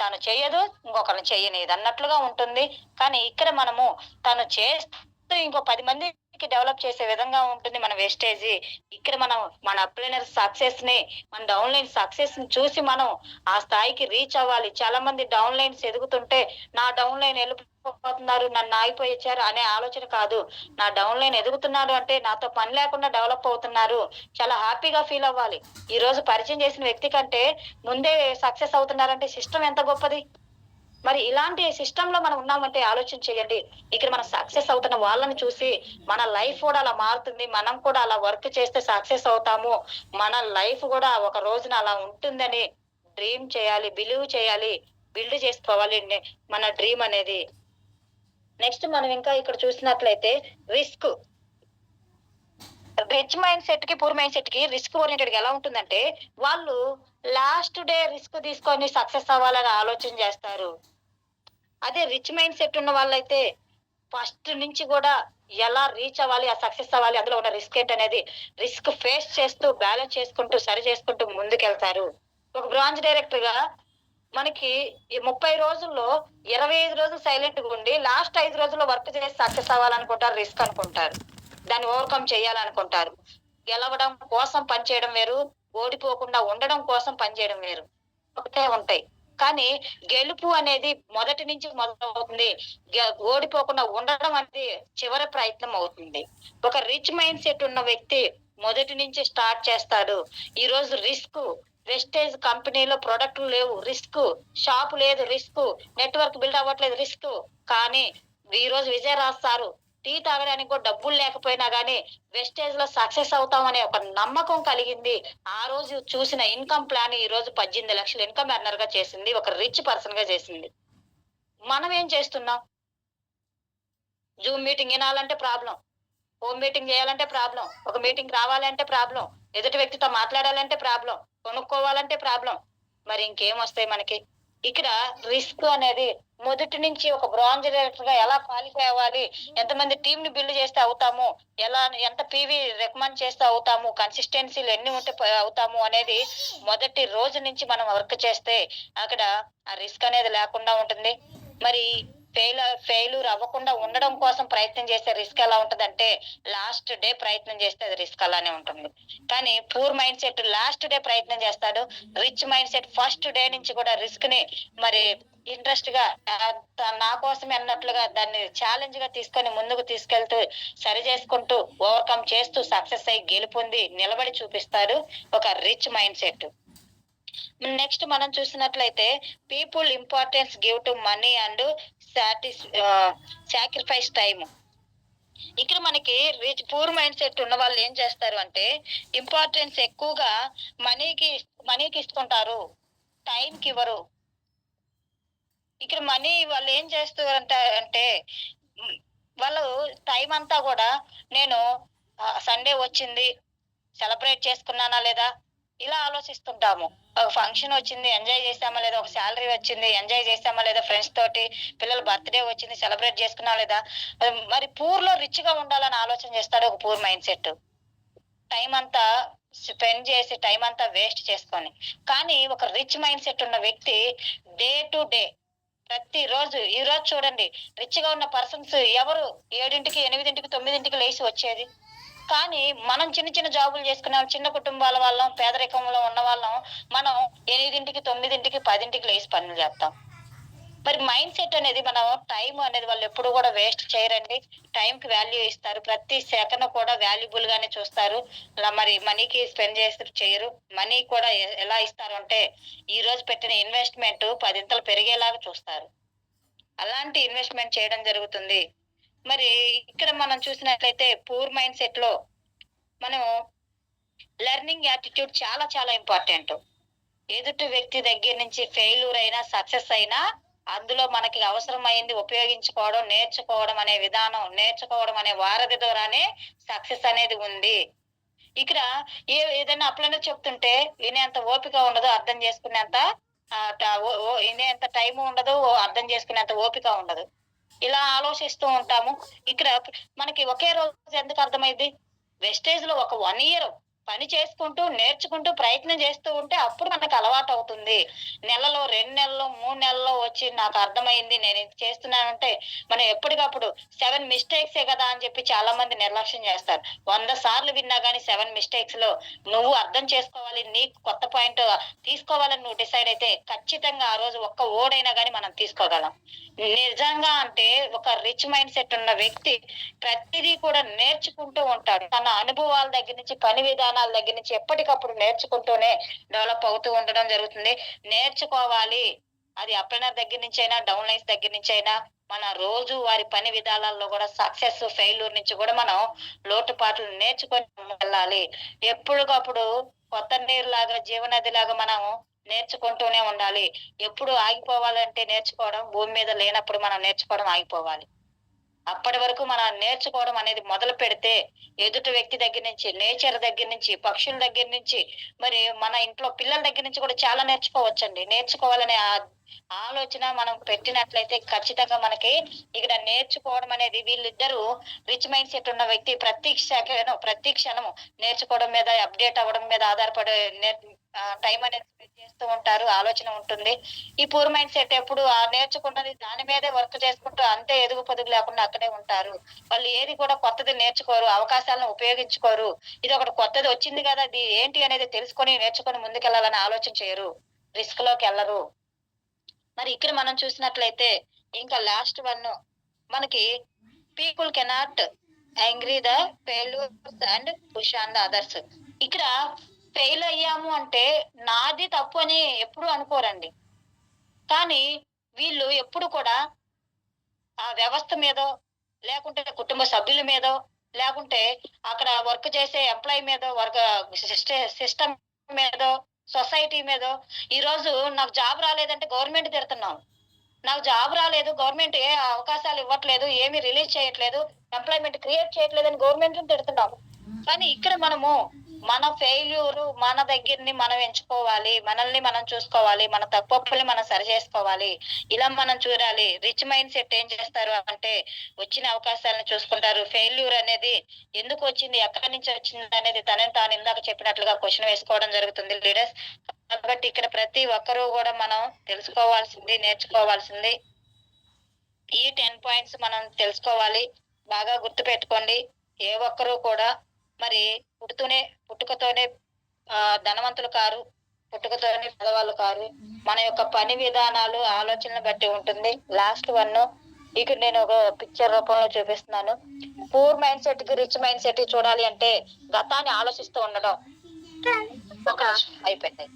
తను చెయ్యదు, ఇంకొకరిని చెయ్యనిది అన్నట్లుగా ఉంటుంది. కానీ ఇక్కడ మనము తను చేస్తూ ఇంకో 10 మందికి డెవలప్ చేసే విధంగా ఉంటుంది మన వేస్టేజీ. ఇక్కడ మనం మన అప్లైనర్ సక్సెస్ ని, మన డౌన్ లైన్ సక్సెస్ ని చూసి మనం ఆ స్థాయికి రీచ్ అవ్వాలి. చాలా మంది డౌన్ లైన్స్ ఎదుగుతుంటే నా డౌన్ లైన్ వెళ్ళిపోతున్నారు, నన్ను ఆగిపోయించారు అనే ఆలోచన కాదు. నా డౌన్ లైన్ ఎదుగుతున్నారు అంటే నాతో పని లేకుండా డెవలప్ అవుతున్నారు, చాలా హ్యాపీగా ఫీల్ అవ్వాలి. ఈ రోజు పరిచయం చేసిన వ్యక్తి కంటే ముందే సక్సెస్ అవుతున్నారంటే సిస్టమ్ ఎంత గొప్పది. మరి ఇలాంటి సిస్టమ్ లో మనం ఉన్నామంటే ఆలోచన చేయండి. ఇక్కడ మనం సక్సెస్ అవుతున్న వాళ్ళని చూసి మన లైఫ్ కూడా అలా మారుతుంది. మనం కూడా అలా వర్క్ చేస్తే సక్సెస్ అవుతాము, మన లైఫ్ కూడా ఒక రోజున అలా ఉంటుందని డ్రీమ్ చేయాలి, బిలీవ్ చేయాలి, బిల్డ్ చేసుకోవాలి మన డ్రీమ్ అనేది. నెక్స్ట్ మనం ఇంకా ఇక్కడ చూసినట్లయితే రిస్క్. రిచ్ మైండ్ సెట్ కి పూర్ మైండ్ సెట్ కి రిస్క్ ఓరియంటెడ్ గా ఎలా ఉంటుందంటే వాళ్ళు లాస్ట్ డే రిస్క్ తీసుకొని సక్సెస్ అవ్వాలని ఆలోచన చేస్తారు. అదే రిచ్ మైండ్ సెట్ ఉన్న వాళ్ళైతే ఫస్ట్ నుంచి కూడా ఎలా రీచ్ అవ్వాలి, ఆ సక్సెస్ అవ్వాలి, అందులో ఉన్న రిస్క్ ఏంటనేది రిస్క్ ఫేస్ చేస్తూ బ్యాలెన్స్ చేసుకుంటూ సరి చేసుకుంటూ ముందుకెళ్తారు. ఒక బ్రాంచ్ డైరెక్టర్ గా మనకి ఈ 30 రోజుల్లో 25 రోజులు సైలెంట్ గా ఉండి లాస్ట్ 5 రోజుల్లో వర్క్ చేసి సక్సెస్ అవ్వాలనుకుంటారు, రిస్క్ అనుకుంటారు, దాన్ని ఓవర్కమ్ చేయాలనుకుంటారు. గెలవడం కోసం పనిచేయడం వేరు, ఓడిపోకుండా ఉండడం కోసం పనిచేయడం వేరు, ఒకటే ఉంటాయి. కానీ గెలుపు అనేది మొదటి నుంచి మొదలవుతుంది, ఓడిపోకుండా ఉండడం అనేది చివరి ప్రయత్నం అవుతుంది. ఒక రిచ్ మైండ్ సెట్ ఉన్న వ్యక్తి మొదటి నుంచి స్టార్ట్ చేస్తాడు. ఈ రోజు రిస్క్, వెస్టేజ్ కంపెనీలో ప్రొడక్ట్లు లేవు, రిస్క్, షాప్ లేదు, రిస్క్, నెట్వర్క్ బిల్డ్ అవ్వట్లేదు, రిస్క్. కానీ ఈ రోజు విజయ రాస్తారు, టీ తాగడానికి కూడా డబ్బులు లేకపోయినా గానీ వెస్టేజ్ లో సక్సెస్ అవుతామనే ఒక నమ్మకం కలిగింది. ఆ రోజు చూసిన ఇన్కమ్ ప్లాన్ ఈ రోజు 18 లక్షలు ఇన్కమ్ ఎర్నర్ గా చేసింది, ఒక రిచ్ పర్సన్ గా చేసింది. మనం ఏం చేస్తున్నాం? జూమ్ మీటింగ్ వినాలంటే ప్రాబ్లం, హోమ్ మీటింగ్ చేయాలంటే ప్రాబ్లం, ఒక మీటింగ్ రావాలంటే ప్రాబ్లం, ఎదుటి వ్యక్తితో మాట్లాడాలంటే ప్రాబ్లం, కొనుక్కోవాలంటే ప్రాబ్లం. మరి ఇంకేం వస్తాయి మనకి? ఇక్కడ రిస్క్ అనేది మొదటి నుంచి ఒక బ్రాంజ్ డైరెక్టర్ గా ఎలా క్వాలిఫై అవ్వాలి, ఎంతమంది టీం ని బిల్డ్ చేస్తే అవుతాము, ఎలా ఎంత పీవీ రికమెండ్ చేస్తే అవుతాము, కన్సిస్టెన్సీలు ఎన్ని ఉంటే అవుతాము అనేది మొదటి రోజు నుంచి మనం వర్క్ చేస్తే అక్కడ ఆ రిస్క్ అనేది లేకుండా ఉంటుంది. మరి ఫెయిల్యూర్ అవ్వకుండా ఉండడం కోసం ప్రయత్నం చేసే రిస్క్ ఎలా ఉంటదంటే లాస్ట్ డే ప్రయత్నం చేస్తే అది రిస్క్ అలానే ఉంటుంది. కానీ poor mind set last day ప్రయత్నం చేస్తాడు, rich mind set first day నుంచి కూడా రిస్క్ ని మరి ఇంట్రెస్ట్ గా నా కోసమే అన్నట్లుగా దాన్ని ఛాలెంజ్ గా తీసుకొని ముందుకు తీసుకెళ్తూ సరి చేసుకుంటూ ఓవర్కమ్ చేస్తూ సక్సెస్ అయ్యి గెలుపొంది నిలబడి చూపిస్తాడు ఒక రిచ్ మైండ్ సెట్. నెక్స్ట్ మనం చూసినట్లయితే people importance give to money and sacrifice time. ఇక్కడ మనకి రిచ్ పూర్ మైండ్ సెట్ ఉన్న వాళ్ళు ఏం చేస్తారు అంటే ఇంపార్టెన్స్ ఎక్కువగా మనీకి ఇస్తుంటారు, టైంకి ఇవ్వరు. ఇక్కడ మనీ వాళ్ళు ఏం చేస్తారు అంటే వాళ్ళు టైం అంతా కూడా నేను సండే వచ్చింది సెలబ్రేట్ చేసుకున్నానా లేదా ఇలా ఆలోచిస్తుంటాము. ఒక ఫంక్షన్ వచ్చింది ఎంజాయ్ చేసామా లేదా, ఒక శాలరీ వచ్చింది ఎంజాయ్ చేసామా లేదా, ఫ్రెండ్స్ తోటి పిల్లల బర్త్డే వచ్చింది సెలబ్రేట్ చేసుకున్నా లేదా. మరి పూర్ లో రిచ్ గా ఉండాలని ఆలోచన చేస్తాడు ఒక పూర్ మైండ్ సెట్. టైం అంతా స్పెండ్ చేసి టైం అంతా వేస్ట్ చేసుకొని. కానీ ఒక రిచ్ మైండ్ సెట్ ఉన్న వ్యక్తి డే టు డే ప్రతి రోజు, ఈ రోజు చూడండి రిచ్ గా ఉన్న పర్సన్స్ ఎవరు 7ంటికి 8ంటికి 9ంటికి లేచి వచ్చేది. కానీ మనం చిన్న చిన్న జాబులు చేసుకున్నాం, చిన్న కుటుంబాల వాళ్ళం, పేదరికంలో ఉన్న వాళ్ళం, మనం 8ంటికి 9ంటికి 10ంటికి లేచి పనులు చేస్తాం. మరి మైండ్ సెట్ అనేది మనం టైం అనేది వాళ్ళు ఎప్పుడు కూడా వేస్ట్ చేయరండి, టైం కి వాల్యూ ఇస్తారు, ప్రతి సెకండ్ కూడా వాల్యుబుల్ గానే చూస్తారు. మరి మనీకి స్పెండ్ చేసి చేయరు. మనీ కూడా ఎలా ఇస్తారు అంటే ఈ రోజు పెట్టిన ఇన్వెస్ట్మెంట్ 10 పెరిగేలాగా చూస్తారు. అలాంటి ఇన్వెస్ట్మెంట్ చేయడం జరుగుతుంది. మరి ఇక్కడ మనం చూసినట్లయితే పూర్ మైండ్ సెట్ లో మనం లెర్నింగ్ యాటిట్యూడ్ చాలా చాలా ఇంపార్టెంట్. ఎదుటి వ్యక్తి దగ్గర నుంచి ఫెయిల్యూర్ అయినా సక్సెస్ అయినా అందులో మనకి అవసరమైంది ఉపయోగించుకోవడం, నేర్చుకోవడం అనే విధానం, నేర్చుకోవడం అనే వారధి ద్వారానే సక్సెస్ అనేది ఉంది. ఇక్కడ ఏదైనా అప్పుడైనా చెప్తుంటే వినేంత ఓపిక ఉండదు, అర్థం చేసుకునేంత వినేంత టైం ఉండదు, అర్థం చేసుకునేంత ఓపిక ఉండదు. ఇలా ఆలోచిస్తూ ఉంటాము. ఇక్కడ మనకి ఒకే రోజు ఎందుకు అర్థమైంది? వెస్టేజ్ లో ఒక 1 ఇయర్ పని చేసుకుంటూ నేర్చుకుంటూ ప్రయత్నం చేస్తూ ఉంటే అప్పుడు మనకు అలవాటు అవుతుంది. నెలలో 2 నెలల్లో 3 నెలల్లో వచ్చి నాకు అర్థమైంది నేను ఇది చేస్తున్నానంటే మనం ఎప్పటికప్పుడు 7 మిస్టేక్సే కదా అని చెప్పి చాలా మంది నిర్లక్ష్యం చేస్తారు. 100 సార్లు విన్నా గానీ 7 మిస్టేక్స్ లో నువ్వు అర్థం చేసుకోవాలి, నీకు కొత్త పాయింట్ తీసుకోవాలని నువ్వు డిసైడ్ అయితే ఖచ్చితంగా ఆ రోజు ఒక్క ఓడైనా గానీ మనం తీసుకోగలం. నిజంగా అంటే ఒక రిచ్ మైండ్ సెట్ ఉన్న వ్యక్తి ప్రతిదీ కూడా నేర్చుకుంటూ ఉంటాడు. తన అనుభవాల దగ్గర నుంచి, పని విధానాల దగ్గర నుంచి ఎప్పటికప్పుడు నేర్చుకుంటూనే డెవలప్ అవుతూ ఉండడం జరుగుతుంది. నేర్చుకోవాలి. అది అప్లైనర్ దగ్గర నుంచి అయినా, డౌన్ లైన్స్ దగ్గర నుంచి అయినా, మన రోజు వారి పని విధానాల్లో కూడా సక్సెస్ ఫెయిల్యూర్ నుంచి కూడా మనం లోటుపాట్లు నేర్చుకొని వెళ్ళాలి. ఎప్పటికప్పుడు కొత్త నీరు లాగా, జీవనది లాగా మనం నేర్చుకుంటూనే ఉండాలి. ఎప్పుడు ఆగిపోవాలంటే నేర్చుకోవడం, భూమి మీద లేనప్పుడు మనం నేర్చుకోవడం ఆగిపోవాలి. అప్పటి వరకు మనం నేర్చుకోవడం అనేది మొదలు పెడితే ఎదుటి వ్యక్తి దగ్గర నుంచి, నేచర్ దగ్గర నుంచి, పక్షుల దగ్గర నుంచి, మరి మన ఇంట్లో పిల్లల దగ్గర నుంచి కూడా చాలా నేర్చుకోవచ్చండి. నేర్చుకోవాలనే ఆలోచన మనం పెట్టినట్లయితే ఖచ్చితంగా మనకి ఇక్కడ నేర్చుకోవడం అనేది, వీళ్ళిద్దరూ రిచ్ మైండ్ సెట్ ఉన్న వ్యక్తి ప్రతి క్షణము నేర్చుకోవడం మీద, అప్డేట్ అవ్వడం మీద ఆధారపడే టైం అనేది స్పెండ్ చేస్తూ ఉంటారు, ఆలోచన ఉంటుంది. ఈ పూర్ మైండ్ సెట్ ఎప్పుడు ఆ నేర్చుకున్నది దాని మీదే వర్క్ చేసుకుంటూ అంతే ఎదుగు పొదుగు లేకుండా అక్కడే ఉంటారు. వాళ్ళు ఏది కూడా కొత్తది నేర్చుకోరు, అవకాశాలను ఉపయోగించుకోరు. ఇది ఒకటి కొత్తది వచ్చింది కదా, అది ఏంటి అనేది తెలుసుకొని నేర్చుకొని ముందుకెళ్లాలని ఆలోచన చేయరు, రిస్క్ లోకి వెళ్ళరు. మరి ఇక్కడ మనం చూసినట్లయితే ఇంకా లాస్ట్ వన్ మనకి people cannot angry the failures and push on the others. ఇక్కడ ఫెయిల్ అయ్యాము అంటే నాది తప్పు అని ఎప్పుడు అనుకోరండి. కానీ వీళ్ళు ఎప్పుడు కూడా ఆ వ్యవస్థ మీదో, లేకుంటే కుటుంబ సభ్యుల మీదో, లేకుంటే అక్కడ వర్క్ చేసే ఎంప్లాయీ మీదో, సిస్టమ్ మీదో, సొసైటీ మీదో, ఈ రోజు నాకు జాబ్ రాలేదంటే గవర్నమెంట్ తిడుతున్నాం, నాకు జాబ్ రాలేదు, గవర్నమెంట్ ఏ అవకాశాలు ఇవ్వట్లేదు, ఏమి రిలీజ్ చేయట్లేదు, ఎంప్లాయ్మెంట్ క్రియేట్ చేయట్లేదని గవర్నమెంట్ తిడుతున్నాము. కానీ ఇక్కడ మనము మన ఫెయిల్యూర్ మన దగ్గరని మనం ఎంచుకోవాలి, మనల్ని మనం చూసుకోవాలి, మన తప్పుల్ని మనం సరి చేసుకోవాలి. ఇలా మనం చూడాలి. రిచ్ మైండ్ సెట్ ఏం చేస్తారు అంటే వచ్చిన అవకాశాలను చూసుకుంటారు. ఫెయిల్యూర్ అనేది ఎందుకు వచ్చింది, ఎక్కడి నుంచి వచ్చింది అనేది తనని తాను ఇందాక చెప్పినట్లుగా క్వశ్చన్ వేసుకోవడం జరుగుతుంది లీడర్స్. కాబట్టి ఇక్కడ ప్రతి ఒక్కరూ కూడా మనం తెలుసుకోవాల్సింది, నేర్చుకోవాల్సింది ఈ 10 పాయింట్స్ మనం తెలుసుకోవాలి. బాగా గుర్తు పెట్టుకోండి. ఏ ఒక్కరూ కూడా మరి పుట్టుకతోనే ధనవంతులు కారు, పుట్టుకతోనే పేదవాళ్ళు కారు. మన యొక్క పని విధానాలు, ఆలోచనలు బట్టి ఉంటుంది. లాస్ట్ వన్ ఇక్కడ నేను ఒక పిక్చర్ రూపంలో చూపిస్తున్నాను. పూర్ మైండ్ సెట్ కి రిచ్ మైండ్ సెట్ చూడాలి అంటే గతాన్ని ఆలోచిస్తూ ఉండడం. అయిపోయింది.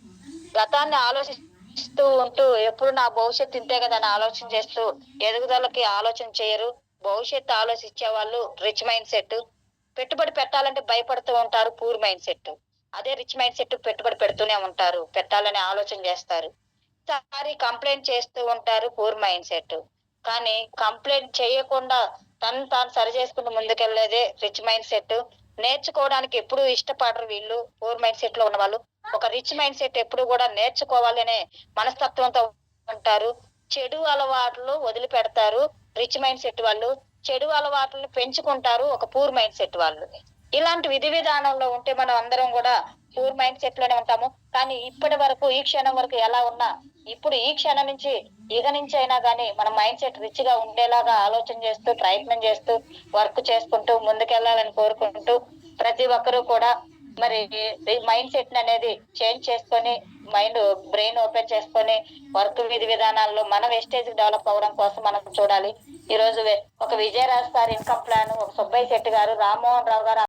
గతాన్ని ఆలోచిస్తూ ఉంటూ ఎప్పుడు నా భవిష్యత్తు ఇంతే కదా అని ఆలోచన చేస్తూ ఎదుగుదలకి ఆలోచన చేయరు. భవిష్యత్తు ఆలోచించే వాళ్ళు రిచ్ మైండ్ సెట్. పెట్టుబడి పెట్టాలంటే భయపడుతూ ఉంటారు పూర్ మైండ్ సెట్. అదే రిచ్ మైండ్ సెట్ పెట్టుబడి పెడుతూనే ఉంటారు, పెట్టాలని ఆలోచన చేస్తారు. సారి కంప్లైంట్ చేస్తూ ఉంటారు పూర్ మైండ్ సెట్. కానీ కంప్లైంట్ చేయకుండా తను తాను సరి చేసుకుంటూ ముందుకెళ్లేదే రిచ్ మైండ్ సెట్. నేర్చుకోవడానికి ఎప్పుడు ఇష్టపడరు వీళ్ళు పూర్ మైండ్ సెట్ లో ఉన్న వాళ్ళు. ఒక రిచ్ మైండ్ సెట్ ఎప్పుడు కూడా నేర్చుకోవాలి అనే మనస్తత్వంతో ఉంటారు. చెడు అలవాట్లు వదిలిపెడతారు రిచ్ మైండ్ సెట్ వాళ్ళు. చెడు అలవాట్లను పెంచుకుంటారు ఒక పూర్ మైండ్ సెట్ వాళ్ళు. ఇలాంటి విధి విధానంలో ఉంటే మనం అందరం కూడా పూర్ మైండ్ సెట్ లోనే ఉంటాము. కానీ ఇప్పటి వరకు ఈ క్షణం వరకు ఎలా ఉన్నా ఇప్పుడు ఈ క్షణం నుంచి ఇక నుంచి అయినా కానీ మన మైండ్ సెట్ రిచ్ గా ఉండేలాగా ఆలోచన చేస్తూ ప్రయత్నం చేస్తూ వర్క్ చేసుకుంటూ ముందుకెళ్లాలని కోరుకుంటూ ప్రతి ఒక్కరూ కూడా మరి మైండ్ సెట్ అనేది చేంజ్ చేసుకొని బ్రెయిన్ ఓపెన్ చేసుకొని వర్క్ విధి విధానాల్లో మన వెస్టేజ్ డెవలప్ అవడం కోసం మనం చూడాలి. ఈ రోజు ఒక విజయరాజ్ సార్ ఇన్కమ్ ప్లాన్, ఒక సుబ్బయ్య శెట్టి గారు, రామ్మోహన్ రావు గారు